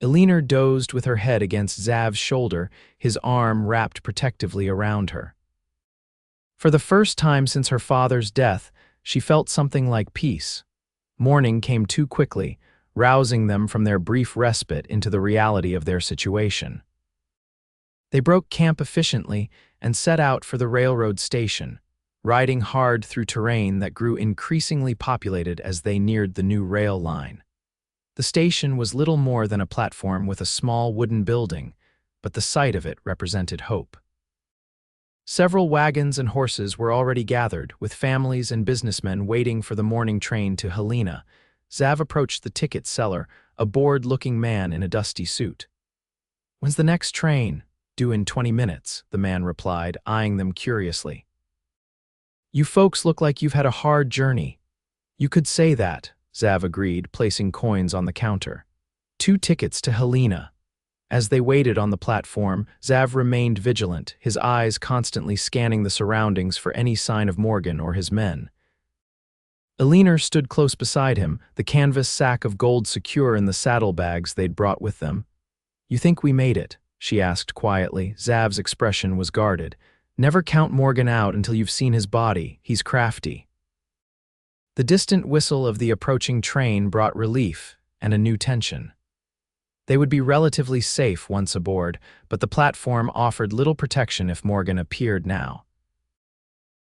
Eleanor dozed with her head against Zav's shoulder, his arm wrapped protectively around her. For the first time since her father's death, she felt something like peace. Morning came too quickly, rousing them from their brief respite into the reality of their situation. They broke camp efficiently and set out for the railroad station, riding hard through terrain that grew increasingly populated as they neared the new rail line. The station was little more than a platform with a small wooden building, but the sight of it represented hope. Several wagons and horses were already gathered, with families and businessmen waiting for the morning train to Helena. Zav approached the ticket seller, a bored-looking man in a dusty suit. "When's the next train?" "Due in 20 minutes, the man replied, eyeing them curiously. "You folks look like you've had a hard journey." "You could say that," Zav agreed, placing coins on the counter. "2 tickets to Helena." As they waited on the platform, Zav remained vigilant, his eyes constantly scanning the surroundings for any sign of Morgan or his men. Eleanor stood close beside him, the canvas sack of gold secure in the saddlebags they'd brought with them. "You think we made it?" she asked quietly. Zav's expression was guarded. "Never count Morgan out until you've seen his body. He's crafty." The distant whistle of the approaching train brought relief and a new tension. They would be relatively safe once aboard, but the platform offered little protection if Morgan appeared now.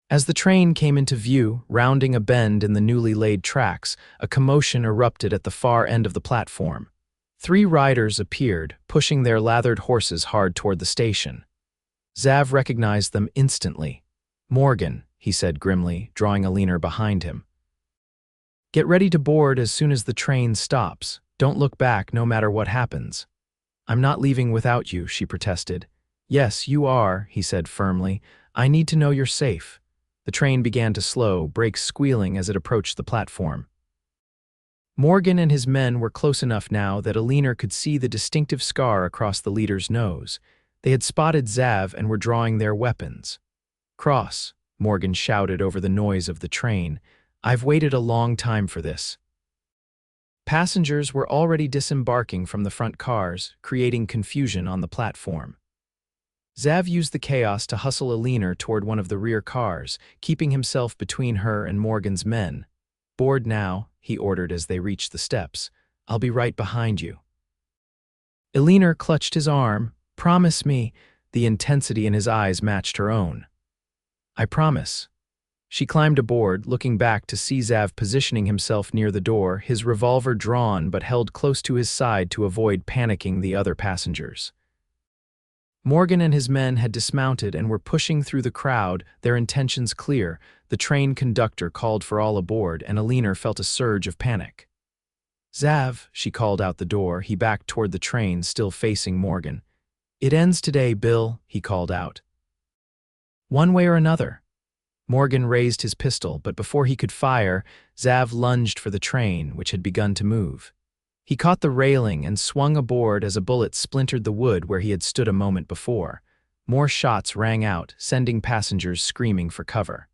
As the train came into view, rounding a bend in the newly laid tracks, a commotion erupted at the far end of the platform. 3 riders appeared, pushing their lathered horses hard toward the station. Xav recognized them instantly. "Morgan," he said grimly, drawing Eleanor behind him. "Get ready to board as soon as the train stops. Don't look back no matter what happens." "I'm not leaving without you," she protested. "Yes, you are," he said firmly. "I need to know you're safe." The train began to slow, brakes squealing as it approached the platform. Morgan and his men were close enough now that Eleanor could see the distinctive scar across the leader's nose. They had spotted Xav and were drawing their weapons. "Cross," Morgan shouted over the noise of the train. "I've waited a long time for this." Passengers were already disembarking from the front cars, creating confusion on the platform. Xav used the chaos to hustle Eleanor toward one of the rear cars, keeping himself between her and Morgan's men. "Board now," he ordered as they reached the steps. "I'll be right behind you." Eleanor clutched his arm. "Promise me." The intensity in his eyes matched her own. "I promise." She climbed aboard, looking back to see Xav positioning himself near the door, his revolver drawn but held close to his side to avoid panicking the other passengers. Morgan and his men had dismounted and were pushing through the crowd, their intentions clear. The train conductor called for all aboard, and Eleanor felt a surge of panic. "Xav," she called out the door. He backed toward the train, still facing Morgan. "It ends today, Bill," he called out. "One way or another." Morgan raised his pistol, but before he could fire, Xav lunged for the train, which had begun to move. He caught the railing and swung aboard as a bullet splintered the wood where he had stood a moment before. More shots rang out, sending passengers screaming for cover.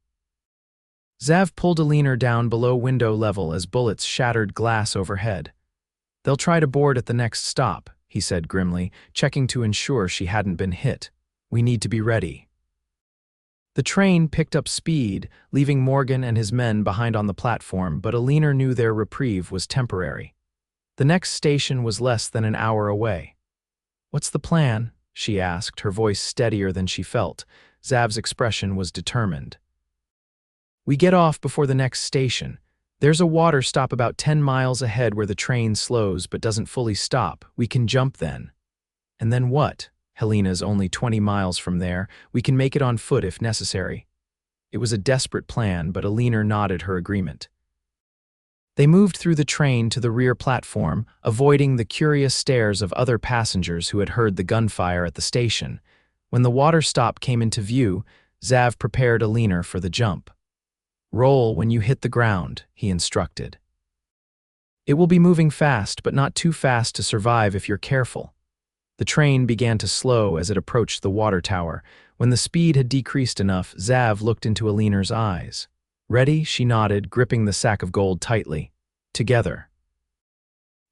Xav pulled Eleanor down below window level as bullets shattered glass overhead. "They'll try to board at the next stop," he said grimly, checking to ensure she hadn't been hit. "We need to be ready." The train picked up speed, leaving Morgan and his men behind on the platform, but Eleanor knew their reprieve was temporary. The next station was less than an hour away. "What's the plan?" she asked, her voice steadier than she felt. Xav's expression was determined. "We get off before the next station. There's a water stop about 10 miles ahead where the train slows but doesn't fully stop. We can jump then." "And then what?" "Helena's only 20 miles from there. We can make it on foot if necessary." It was a desperate plan, but Eleanor nodded her agreement. They moved through the train to the rear platform, avoiding the curious stares of other passengers who had heard the gunfire at the station. When the water stop came into view, Xav prepared Eleanor for the jump. "Roll when you hit the ground," he instructed. "It will be moving fast, but not too fast to survive if you're careful." The train began to slow as it approached the water tower. When the speed had decreased enough, Xav looked into Eleanor's eyes. "Ready?" she nodded, gripping the sack of gold tightly. "Together."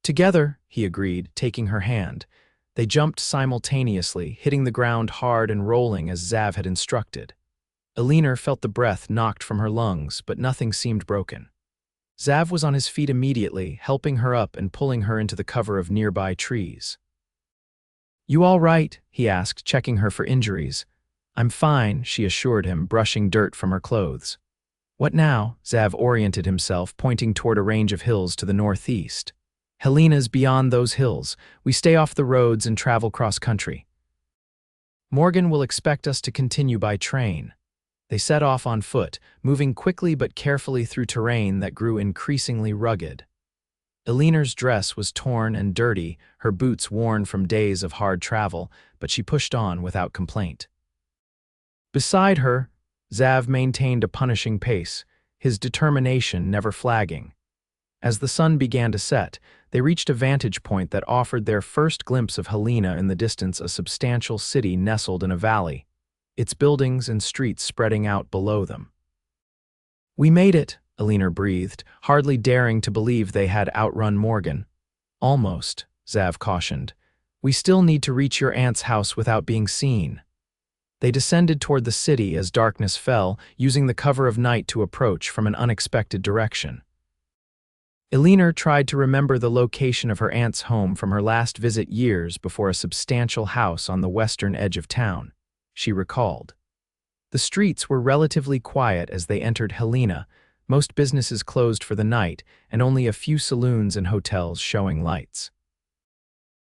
"Together," he agreed, taking her hand. They jumped simultaneously, hitting the ground hard and rolling as Xav had instructed. Eleanor felt the breath knocked from her lungs, but nothing seemed broken. Xav was on his feet immediately, helping her up and pulling her into the cover of nearby trees. "You all right?" he asked, checking her for injuries. "I'm fine," she assured him, brushing dirt from her clothes. "What now?" Xav oriented himself, pointing toward a range of hills to the northeast. "Helena's beyond those hills. We stay off the roads and travel cross-country. Morgan will expect us to continue by train." They set off on foot, moving quickly but carefully through terrain that grew increasingly rugged. Eleanor's dress was torn and dirty, her boots worn from days of hard travel, but she pushed on without complaint. Beside her, Xav maintained a punishing pace, his determination never flagging. As the sun began to set, they reached a vantage point that offered their first glimpse of Helena in the distance, a substantial city nestled in a valley, its buildings and streets spreading out below them. "We made it," Eleanor breathed, hardly daring to believe they had outrun Morgan. "Almost," Xav cautioned. "We still need to reach your aunt's house without being seen." They descended toward the city as darkness fell, using the cover of night to approach from an unexpected direction. Eleanor tried to remember the location of her aunt's home from her last visit years before a substantial house on the western edge of town. She recalled. The streets were relatively quiet as they entered Helena, most businesses closed for the night, and only a few saloons and hotels showing lights.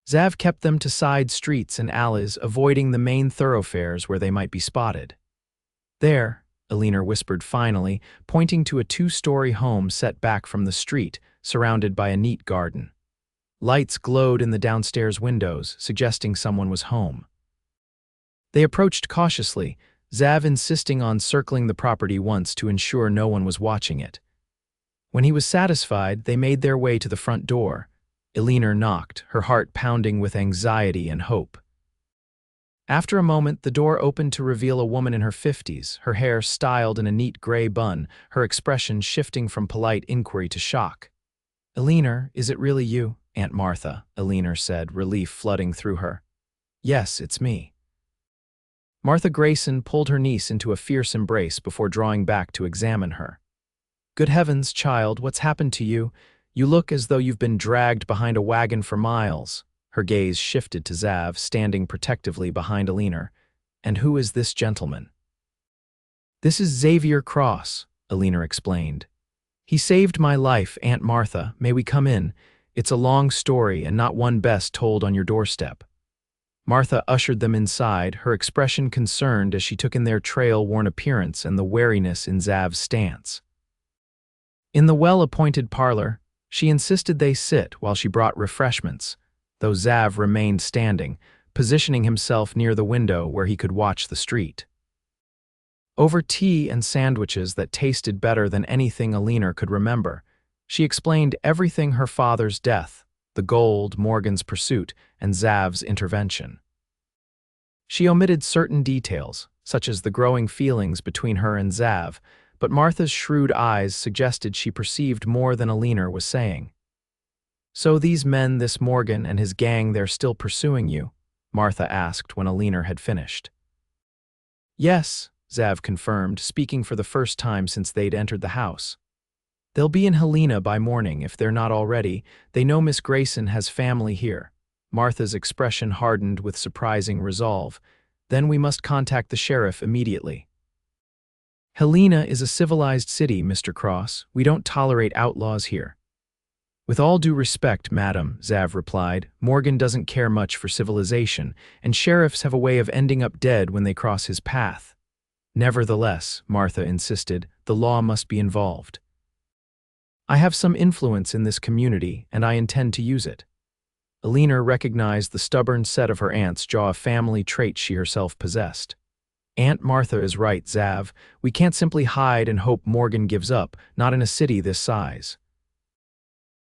Xav kept them to side streets and alleys, avoiding the main thoroughfares where they might be spotted. There, Eleanor whispered finally, pointing to a two-story home set back from the street, surrounded by a neat garden. Lights glowed in the downstairs windows, suggesting someone was home. They approached cautiously, Xav insisting on circling the property once to ensure no one was watching it. When he was satisfied, they made their way to the front door. Eleanor knocked, her heart pounding with anxiety and hope. After a moment, the door opened to reveal a woman in her 50s, her hair styled in a neat gray bun, her expression shifting from polite inquiry to shock. "Eleanor, is it really you, Aunt Martha?" Eleanor said, relief flooding through her. "Yes, it's me." Martha Grayson pulled her niece into a fierce embrace before drawing back to examine her. "Good heavens, child, what's happened to you? You look as though you've been dragged behind a wagon for miles." Her gaze shifted to Xav, standing protectively behind Eleanor. "And who is this gentleman?" "This is Xavier Cross," Eleanor explained. "He saved my life, Aunt Martha. May we come in? It's a long story and not one best told on your doorstep." Martha ushered them inside, her expression concerned as she took in their trail-worn appearance and the wariness in Xav's stance. In the well-appointed parlor, she insisted they sit while she brought refreshments, though Xav remained standing, positioning himself near the window where he could watch the street. Over tea and sandwiches that tasted better than anything Eleanor could remember, she explained everything: her father's death, the gold, Morgan's pursuit, and Xav's intervention. She omitted certain details, such as the growing feelings between her and Xav, but Martha's shrewd eyes suggested she perceived more than Eleanor was saying. "So these men, this Morgan and his gang, they're still pursuing you?" Martha asked when Eleanor had finished. "Yes," Xav confirmed, speaking for the first time since they'd entered the house. "They'll be in Helena by morning, if they're not already. They know Miss Grayson has family here." Martha's expression hardened with surprising resolve. "Then we must contact the sheriff immediately." "Helena is a civilized city, Mr. Cross. We don't tolerate outlaws here." "With all due respect, madam," Xav replied, "Morgan doesn't care much for civilization, and sheriffs have a way of ending up dead when they cross his path." "Nevertheless," Martha insisted, "the law must be involved. I have some influence in this community, and I intend to use it." Eleanor recognized the stubborn set of her aunt's jaw, a family trait she herself possessed. "Aunt Martha is right, Xav. We can't simply hide and hope Morgan gives up, not in a city this size."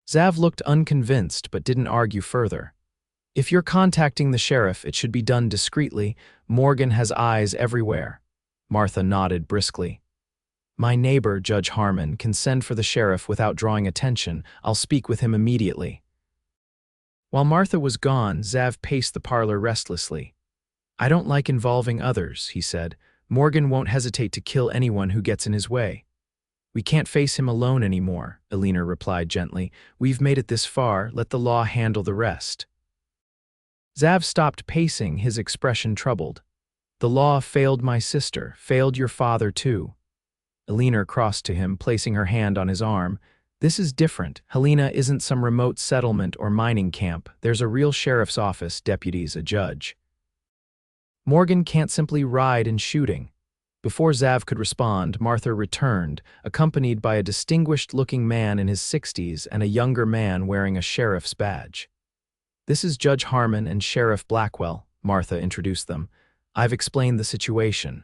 Xav looked unconvinced but didn't argue further. "If you're contacting the sheriff, it should be done discreetly. Morgan has eyes everywhere." Martha nodded briskly. "My neighbor, Judge Harmon, can send for the sheriff without drawing attention. I'll speak with him immediately." While Martha was gone, Xav paced the parlor restlessly. "I don't like involving others," he said. "Morgan won't hesitate to kill anyone who gets in his way." "We can't face him alone anymore," Eleanor replied gently. "We've made it this far, let the law handle the rest." Xav stopped pacing, his expression troubled. "The law failed my sister, failed your father too." Eleanor crossed to him, placing her hand on his arm. "This is different. Helena isn't some remote settlement or mining camp. There's a real sheriff's office, deputies, a judge. Morgan can't simply ride in shooting." Before Xav could respond, Martha returned, accompanied by a distinguished-looking man in his 60s and a younger man wearing a sheriff's badge. "This is Judge Harmon and Sheriff Blackwell," Martha introduced them. "I've explained the situation."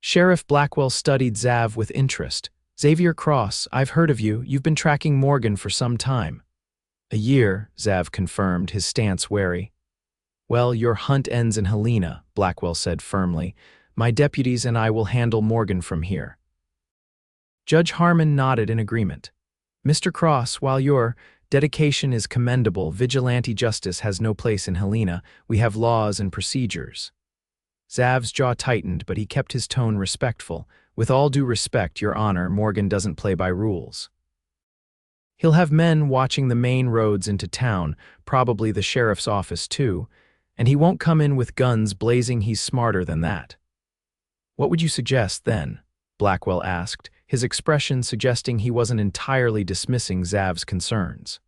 Sheriff Blackwell studied Xav with interest. "Xavier Cross, I've heard of you. You've been tracking Morgan for some time." "A year," Xav confirmed, his stance wary. "Well, your hunt ends in Helena," Blackwell said firmly. "My deputies and I will handle Morgan from here." Judge Harmon nodded in agreement. "Mr. Cross, while your dedication is commendable, vigilante justice has no place in Helena. We have laws and procedures." Zav's jaw tightened, but he kept his tone respectful. With all due respect, Your Honor, Morgan doesn't play by rules. He'll have men watching the main roads into town, probably the sheriff's office too, and he won't come in with guns blazing. He's smarter than that. What would you suggest then? Blackwell asked, his expression suggesting he wasn't entirely dismissing Zav's concerns.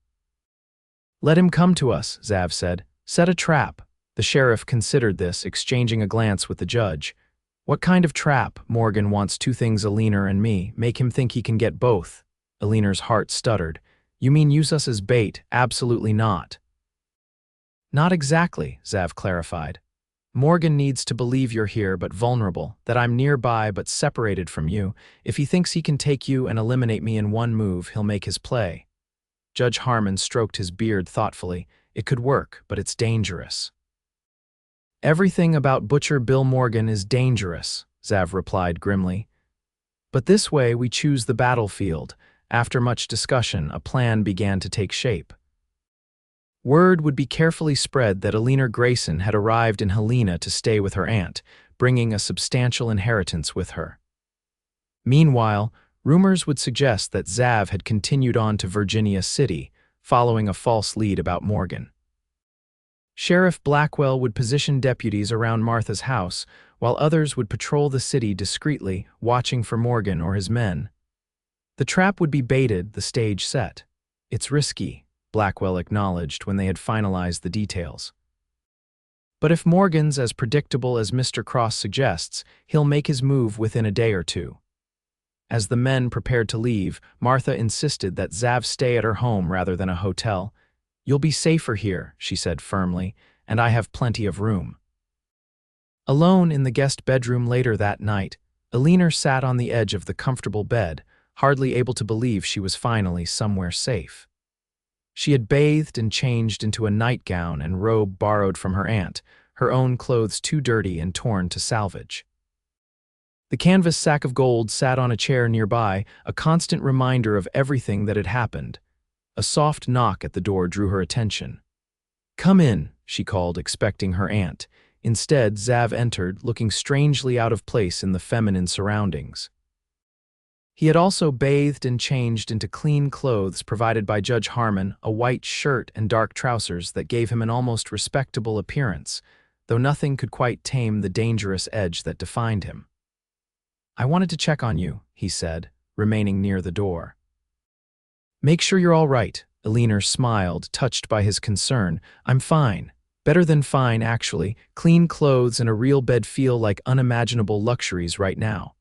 Let him come to us, Zav said. Set a trap. The sheriff considered this, exchanging a glance with the judge. What kind of trap? Morgan wants two things, Eleanor and me. Make him think he can get both. Eleanor's heart stuttered. You mean use us as bait? Absolutely not. Not exactly, Zav clarified. Morgan needs to believe you're here but vulnerable, that I'm nearby but separated from you. If he thinks he can take you and eliminate me in one move, he'll make his play. Judge Harmon stroked his beard thoughtfully. It could work, but it's dangerous. Everything about Butcher Bill Morgan is dangerous, Zav replied grimly. But this way we choose the battlefield. After much discussion, a plan began to take shape. Word would be carefully spread that Eleanor Grayson had arrived in Helena to stay with her aunt, bringing a substantial inheritance with her. Meanwhile, rumors would suggest that Zav had continued on to Virginia City, following a false lead about Morgan. Sheriff Blackwell would position deputies around Martha's house, while others would patrol the city discreetly, watching for Morgan or his men. The trap would be baited, the stage set. It's risky, Blackwell acknowledged when they had finalized the details. But if Morgan's as predictable as Mr. Cross suggests, he'll make his move within a day or two. As the men prepared to leave, Martha insisted that Zav stay at her home rather than a hotel. You'll be safer here, she said firmly, and I have plenty of room. Alone in the guest bedroom later that night, Eleanor sat on the edge of the comfortable bed, hardly able to believe she was finally somewhere safe. She had bathed and changed into a nightgown and robe borrowed from her aunt, her own clothes too dirty and torn to salvage. The canvas sack of gold sat on a chair nearby, a constant reminder of everything that had happened. A soft knock at the door drew her attention. Come in, she called, expecting her aunt. Instead, Zav entered, looking strangely out of place in the feminine surroundings. He had also bathed and changed into clean clothes provided by Judge Harmon, a white shirt and dark trousers that gave him an almost respectable appearance, though nothing could quite tame the dangerous edge that defined him. I wanted to check on you, he said, remaining near the door. Make sure you're all right, Eleanor smiled, touched by his concern. I'm fine. Better than fine, actually. Clean clothes and a real bed feel like unimaginable luxuries right now.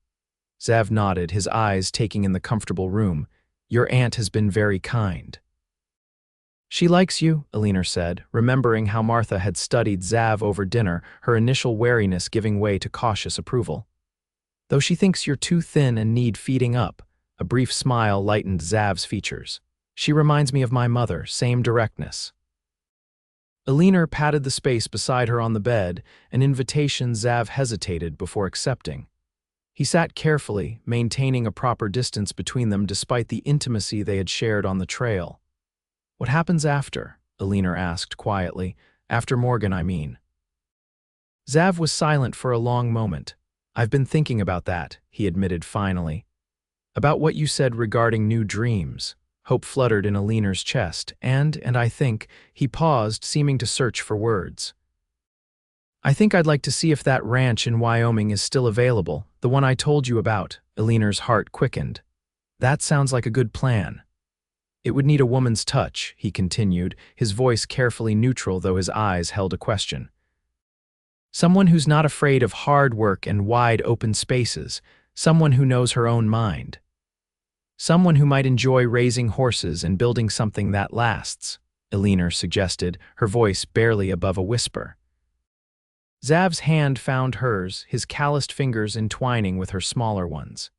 Zav nodded, his eyes taking in the comfortable room. Your aunt has been very kind. She likes you, Eleanor said, remembering how Martha had studied Zav over dinner, her initial wariness giving way to cautious approval. Though she thinks you're too thin and need feeding up. A brief smile lightened Zav's features. She reminds me of my mother, same directness. Eleanor patted the space beside her on the bed, an invitation Zav hesitated before accepting. He sat carefully, maintaining a proper distance between them despite the intimacy they had shared on the trail. What happens after? Eleanor asked quietly. After Morgan, I mean. Zav was silent for a long moment. I've been thinking about that, he admitted finally. About what you said regarding new dreams. Hope fluttered in Eleanor's chest, and I think, he paused, seeming to search for words. I think I'd like to see if that ranch in Wyoming is still available, the one I told you about. Eleanor's heart quickened. That sounds like a good plan. It would need a woman's touch, he continued, his voice carefully neutral though his eyes held a question. Someone who's not afraid of hard work and wide open spaces, someone who knows her own mind. Someone who might enjoy raising horses and building something that lasts, Eleanor suggested, her voice barely above a whisper. Zav's hand found hers, his calloused fingers entwining with her smaller ones.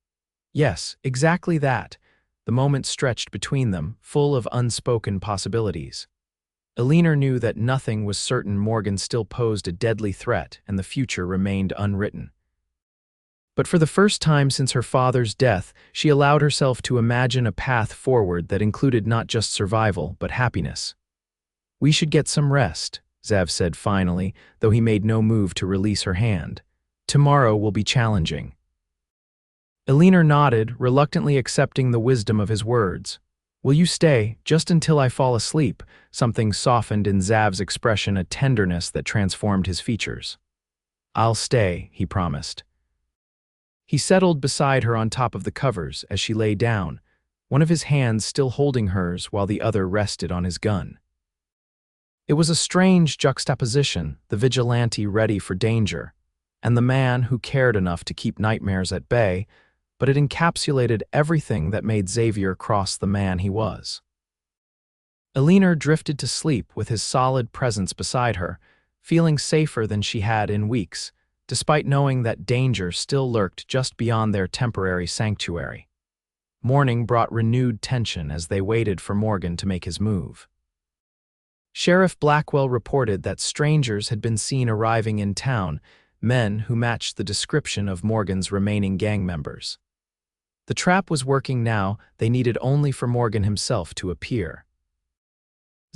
Yes, exactly that. The moment stretched between them, full of unspoken possibilities. Eleanor knew that nothing was certain. Morgan still posed a deadly threat, and the future remained unwritten. But for the first time since her father's death, she allowed herself to imagine a path forward that included not just survival, but happiness. We should get some rest, Zav said finally, though he made no move to release her hand. Tomorrow will be challenging. Eleanor nodded, reluctantly accepting the wisdom of his words. Will you stay, just until I fall asleep? Something softened in Xavier's expression, a tenderness that transformed his features. I'll stay, he promised. He settled beside her on top of the covers as she lay down, one of his hands still holding hers while the other rested on his gun. It was a strange juxtaposition, the vigilante ready for danger, and the man who cared enough to keep nightmares at bay, but it encapsulated everything that made Xavier Cross the man he was. Eleanor drifted to sleep with his solid presence beside her, feeling safer than she had in weeks, despite knowing that danger still lurked just beyond their temporary sanctuary. Morning brought renewed tension as they waited for Morgan to make his move. Sheriff Blackwell reported that strangers had been seen arriving in town, men who matched the description of Morgan's remaining gang members. The trap was working now, they needed only for Morgan himself to appear.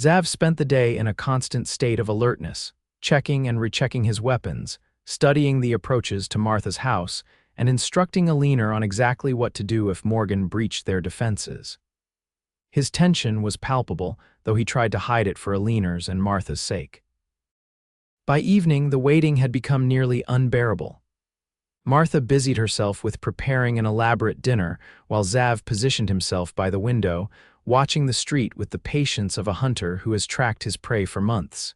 Xav spent the day in a constant state of alertness, checking and rechecking his weapons, studying the approaches to Martha's house, and instructing Eleanor on exactly what to do if Morgan breached their defenses. His tension was palpable, though he tried to hide it for Eleanor's and Martha's sake. By evening, the waiting had become nearly unbearable. Martha busied herself with preparing an elaborate dinner, while Xav positioned himself by the window, watching the street with the patience of a hunter who has tracked his prey for months.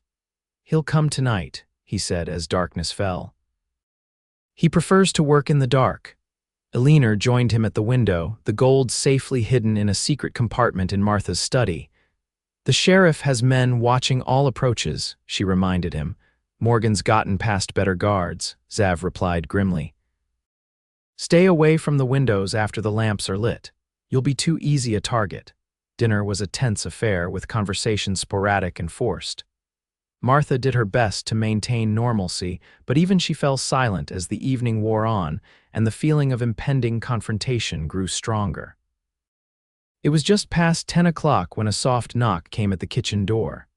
He'll come tonight, he said as darkness fell. He prefers to work in the dark. Eleanor joined him at the window, the gold safely hidden in a secret compartment in Martha's study. The sheriff has men watching all approaches, she reminded him. Morgan's gotten past better guards, Xav replied grimly. Stay away from the windows after the lamps are lit. You'll be too easy a target. Dinner was a tense affair, with conversation sporadic and forced. Martha did her best to maintain normalcy, but even she fell silent as the evening wore on, and the feeling of impending confrontation grew stronger. It was just past 10 o'clock when a soft knock came at the kitchen door.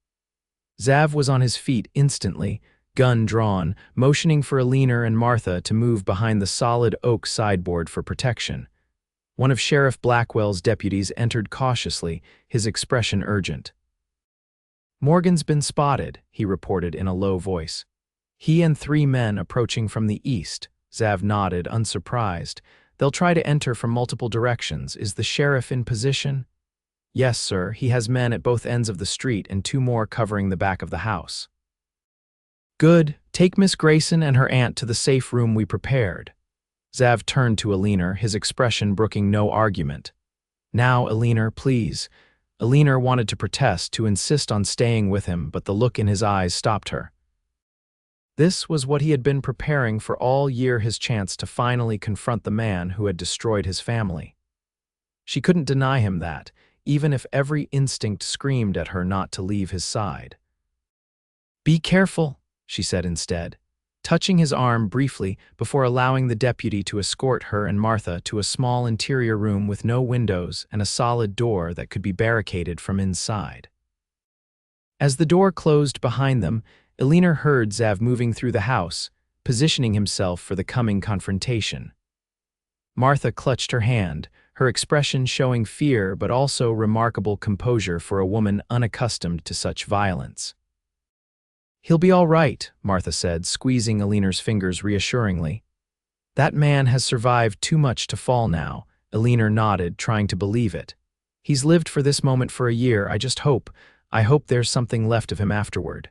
Xav was on his feet instantly, gun drawn, motioning for Eleanor and Martha to move behind the solid oak sideboard for protection. One of Sheriff Blackwell's deputies entered cautiously, his expression urgent. Morgan's been spotted, he reported in a low voice. He and 3 men approaching from the east. Xav nodded, unsurprised. They'll try to enter from multiple directions. Is the sheriff in position? Yes, sir. He has men at both ends of the street and 2 more covering the back of the house. Good. Take Miss Grayson and her aunt to the safe room we prepared. Xav turned to Eleanor, his expression brooking no argument. Now, Eleanor, please. Eleanor wanted to protest, to insist on staying with him, but the look in his eyes stopped her. This was what he had been preparing for all year, his chance to finally confront the man who had destroyed his family. She couldn't deny him that, even if every instinct screamed at her not to leave his side. Be careful, she said instead, touching his arm briefly before allowing the deputy to escort her and Martha to a small interior room with no windows and a solid door that could be barricaded from inside. As the door closed behind them, Eleanor heard Xav moving through the house, positioning himself for the coming confrontation. Martha clutched her hand, her expression showing fear but also remarkable composure for a woman unaccustomed to such violence. He'll be all right, Martha said, squeezing Eleanor's fingers reassuringly. That man has survived too much to fall now, Eleanor nodded, trying to believe it. He's lived for this moment for a year, I hope there's something left of him afterward.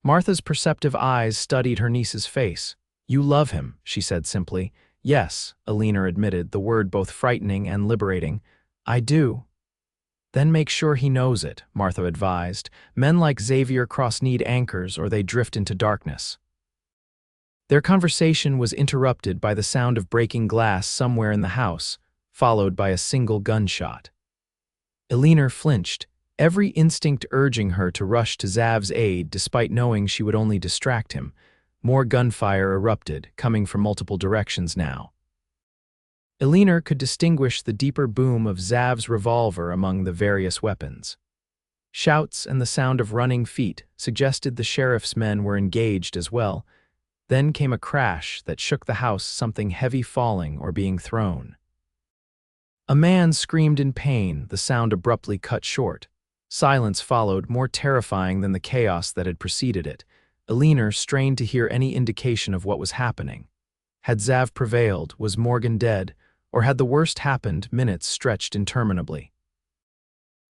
Martha's perceptive eyes studied her niece's face. You love him, she said simply. Yes, Eleanor admitted, the word both frightening and liberating. I do. Then make sure he knows it, Martha advised. Men like Xavier Cross need anchors or they drift into darkness. Their conversation was interrupted by the sound of breaking glass somewhere in the house, followed by a single gunshot. Eleanor flinched, every instinct urging her to rush to Xav's aid despite knowing she would only distract him. More gunfire erupted, coming from multiple directions now. Eleanor could distinguish the deeper boom of Xav's revolver among the various weapons. Shouts and the sound of running feet suggested the sheriff's men were engaged as well. Then came a crash that shook the house, something heavy falling or being thrown. A man screamed in pain, the sound abruptly cut short. Silence followed, more terrifying than the chaos that had preceded it. Eleanor strained to hear any indication of what was happening. Had Xav prevailed? Was Morgan dead? Or had the worst happened, minutes stretched interminably?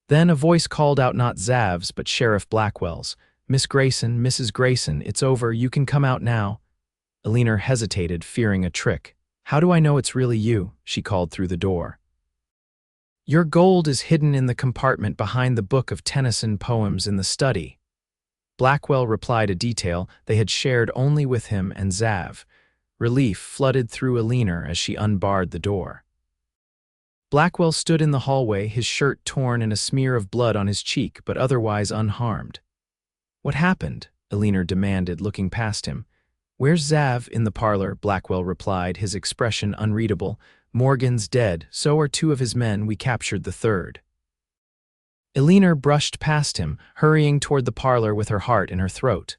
Then a voice called out, not Xav's, but Sheriff Blackwell's. "Miss Grayson, Mrs. Grayson, it's over, you can come out now." Eleanor hesitated, fearing a trick. "How do I know it's really you?" she called through the door. "Your gold is hidden in the compartment behind the book of Tennyson poems in the study." Blackwell replied a detail they had shared only with him and Xav. Relief flooded through Eleanor as she unbarred the door. Blackwell stood in the hallway, his shirt torn and a smear of blood on his cheek, but otherwise unharmed. "What happened?" Eleanor demanded, looking past him. "Where's Xav?" "In the parlor," Blackwell replied, his expression unreadable. "Morgan's dead, so are two of his men, we captured the third." Eleanor brushed past him, hurrying toward the parlor with her heart in her throat.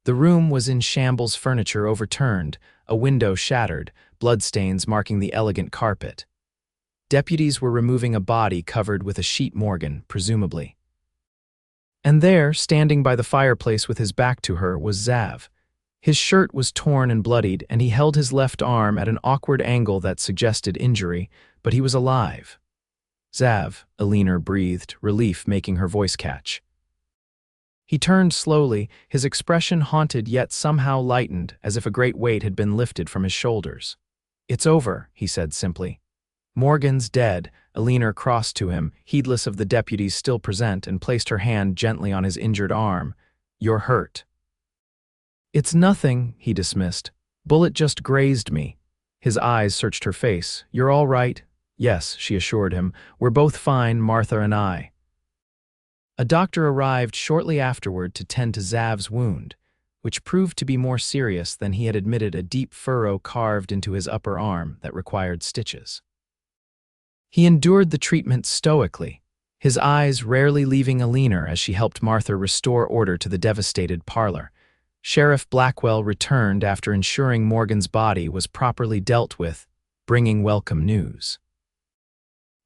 The room was in shambles, furniture overturned, a window shattered, bloodstains marking the elegant carpet. Deputies were removing a body covered with a sheet, Morgan, presumably. And there, standing by the fireplace with his back to her, was Xav. His shirt was torn and bloodied, and he held his left arm at an awkward angle that suggested injury, but he was alive. "Xav," Eleanor breathed, relief making her voice catch. He turned slowly, his expression haunted yet somehow lightened, as if a great weight had been lifted from his shoulders. "It's over," he said simply. "Morgan's dead." Eleanor crossed to him, heedless of the deputies still present, and placed her hand gently on his injured arm. "You're hurt." "It's nothing," he dismissed. "Bullet just grazed me." His eyes searched her face. "You're all right?" "Yes," she assured him. "We're both fine, Martha and I." A doctor arrived shortly afterward to tend to Xav's wound, which proved to be more serious than he had admitted, a deep furrow carved into his upper arm that required stitches. He endured the treatment stoically, his eyes rarely leaving Eleanor as she helped Martha restore order to the devastated parlor. Sheriff Blackwell returned after ensuring Morgan's body was properly dealt with, bringing welcome news.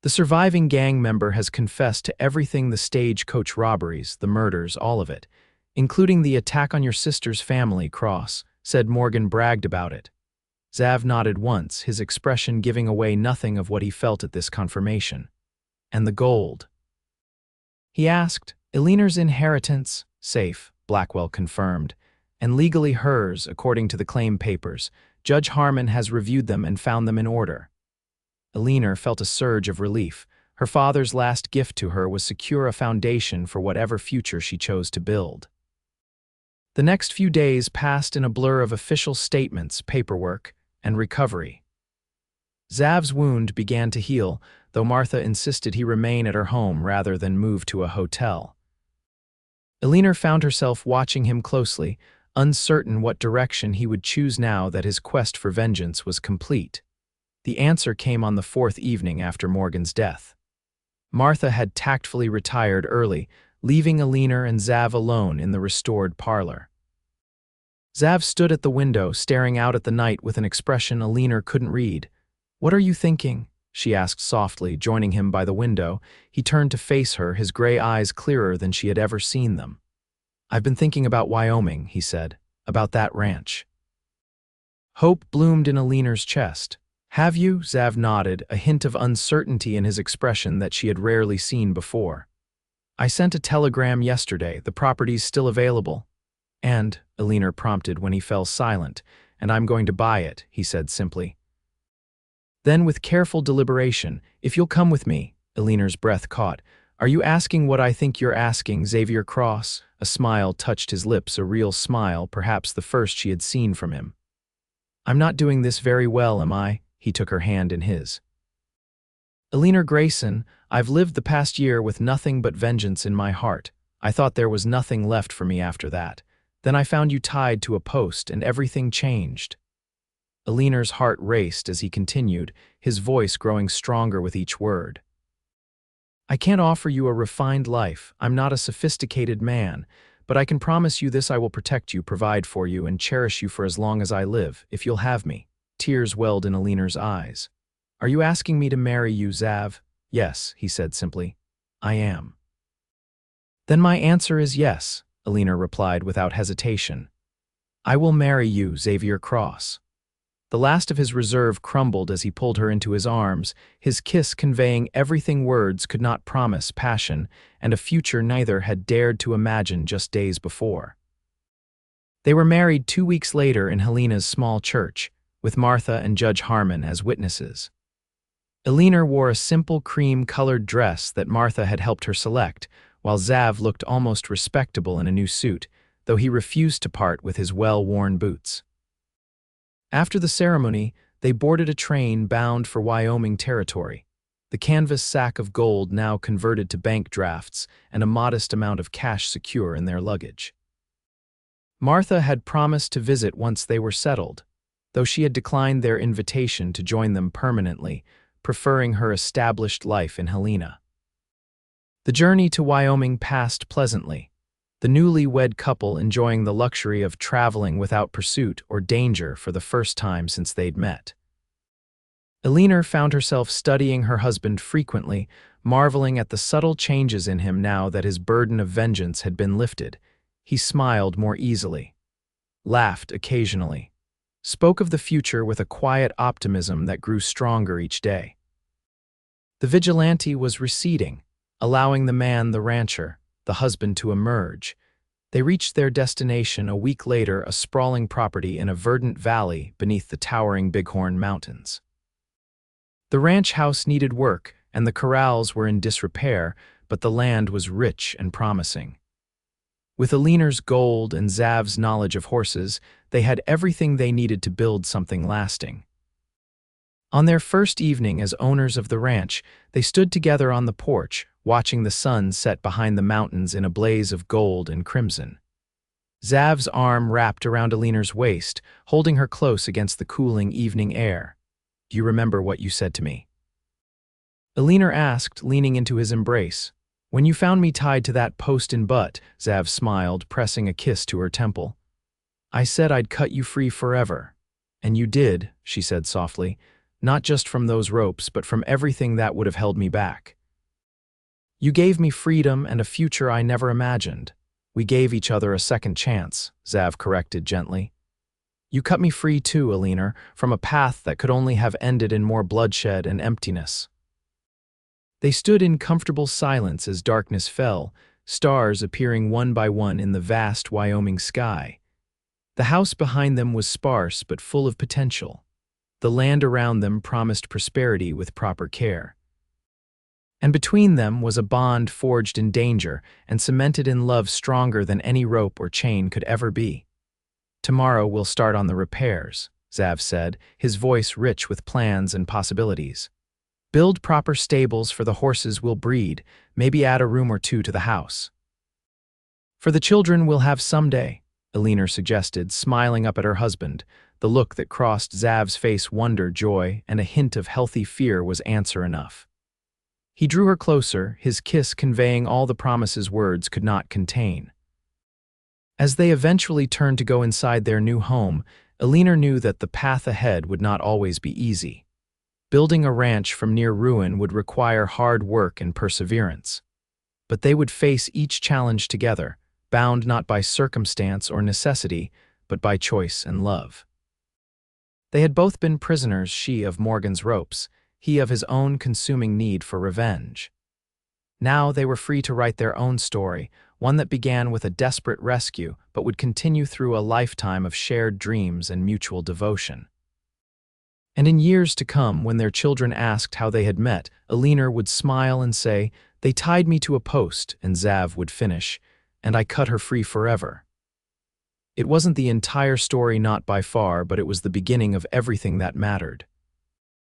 The surviving gang member has confessed to everything: the stagecoach robberies, the murders, all of it, including the attack on your sister's family, Cross, said Morgan bragged about it. Xav nodded once, his expression giving away nothing of what he felt at this confirmation. "And the gold?" he asked. "Eleanor's inheritance, safe," Blackwell confirmed, "and legally hers, according to the claim papers. Judge Harmon has reviewed them and found them in order." Eleanor felt a surge of relief. Her father's last gift to her was secure a foundation for whatever future she chose to build. The next few days passed in a blur of official statements, paperwork, and recovery. Xav's wound began to heal, though Martha insisted he remain at her home rather than move to a hotel. Eleanor found herself watching him closely, uncertain what direction he would choose now that his quest for vengeance was complete. The answer came on the fourth evening after Morgan's death. Martha had tactfully retired early, leaving Eleanor and Xav alone in the restored parlor. Xav stood at the window, staring out at the night with an expression Eleanor couldn't read. "What are you thinking?" she asked softly, joining him by the window. He turned to face her, his gray eyes clearer than she had ever seen them. "I've been thinking about Wyoming," he said, "about that ranch." Hope bloomed in Eleanor's chest. "Have you?" Xav nodded, a hint of uncertainty in his expression that she had rarely seen before. "I sent a telegram yesterday. The property's still available." "And," Eleanor prompted when he fell silent, "and I'm going to buy it," he said simply. Then, with careful deliberation, "If you'll come with me," Eleanor's breath caught. "Are you asking what I think you're asking, Xavier Cross?" A smile touched his lips, a real smile, perhaps the first she had seen from him. "I'm not doing this very well, am I?" He took her hand in his. "Eleanor Grayson, I've lived the past year with nothing but vengeance in my heart. I thought there was nothing left for me after that. Then I found you tied to a post, and everything changed." Eleanor's heart raced as he continued, his voice growing stronger with each word. "I can't offer you a refined life. I'm not a sophisticated man, But I can promise you this: I will protect you, provide for you, and cherish you for as long as I live, if you'll have me." Tears welled in Eleanor's eyes. "Are you asking me to marry you, Xav?" "Yes," he said simply. "I am." "Then my answer is yes," Eleanor replied without hesitation. "I will marry you, Xavier Cross." The last of his reserve crumbled as he pulled her into his arms, his kiss conveying everything words could not promise: passion and a future neither had dared to imagine just days before. They were married 2 weeks later in Helena's small church, with Martha and Judge Harmon as witnesses. Eleanor wore a simple cream-colored dress that Martha had helped her select, while Xav looked almost respectable in a new suit, though he refused to part with his well-worn boots. After the ceremony, they boarded a train bound for Wyoming territory, the canvas sack of gold now converted to bank drafts and a modest amount of cash secure in their luggage. Martha had promised to visit once they were settled, though she had declined their invitation to join them permanently, preferring her established life in Helena. The journey to Wyoming passed pleasantly, the newly-wed couple enjoying the luxury of traveling without pursuit or danger for the first time since they'd met. Eleanor found herself studying her husband frequently, marveling at the subtle changes in him now that his burden of vengeance had been lifted. He smiled more easily, laughed occasionally, spoke of the future with a quiet optimism that grew stronger each day. The vigilante was receding, allowing the man, the rancher, the husband, to emerge. They reached their destination a week later, a sprawling property in a verdant valley beneath the towering Bighorn Mountains. The ranch house needed work, and the corrals were in disrepair, but the land was rich and promising. With Eleanor's gold and Xav's knowledge of horses, they had everything they needed to build something lasting. On their first evening as owners of the ranch, they stood together on the porch, watching the sun set behind the mountains in a blaze of gold and crimson. Xav's arm wrapped around Eleanor's waist, holding her close against the cooling evening air. "Do you remember what you said to me?" Eleanor asked, leaning into his embrace. "When you found me tied to that post in Butte," Xav smiled, pressing a kiss to her temple. "I said I'd cut you free forever." "And you did," she said softly, "not just from those ropes, but from everything that would have held me back. You gave me freedom and a future I never imagined. We gave each other a second chance," Xav corrected gently. "You cut me free too, Eleanor, from a path that could only have ended in more bloodshed and emptiness." They stood in comfortable silence as darkness fell, stars appearing one by one in the vast Wyoming sky. The house behind them was sparse but full of potential. The land around them promised prosperity with proper care. And between them was a bond forged in danger and cemented in love stronger than any rope or chain could ever be. "Tomorrow we'll start on the repairs," Xav said, his voice rich with plans and possibilities. "Build proper stables for the horses we'll breed, maybe add a room or two to the house. For the children we'll have someday," Eleanor suggested, smiling up at her husband. The look that crossed Xav's face, wonder, joy, and a hint of healthy fear, was answer enough. He drew her closer, his kiss conveying all the promises words could not contain. As they eventually turned to go inside their new home, Eleanor knew that the path ahead would not always be easy. Building a ranch from near ruin would require hard work and perseverance. But they would face each challenge together, bound not by circumstance or necessity, but by choice and love. They had both been prisoners, she of Morgan's ropes, he of his own consuming need for revenge. Now they were free to write their own story, one that began with a desperate rescue but would continue through a lifetime of shared dreams and mutual devotion. And in years to come, when their children asked how they had met, Eleanor would smile and say, "They tied me to a post," and Xav would finish, "and I cut her free forever." It wasn't the entire story, not by far, but it was the beginning of everything that mattered.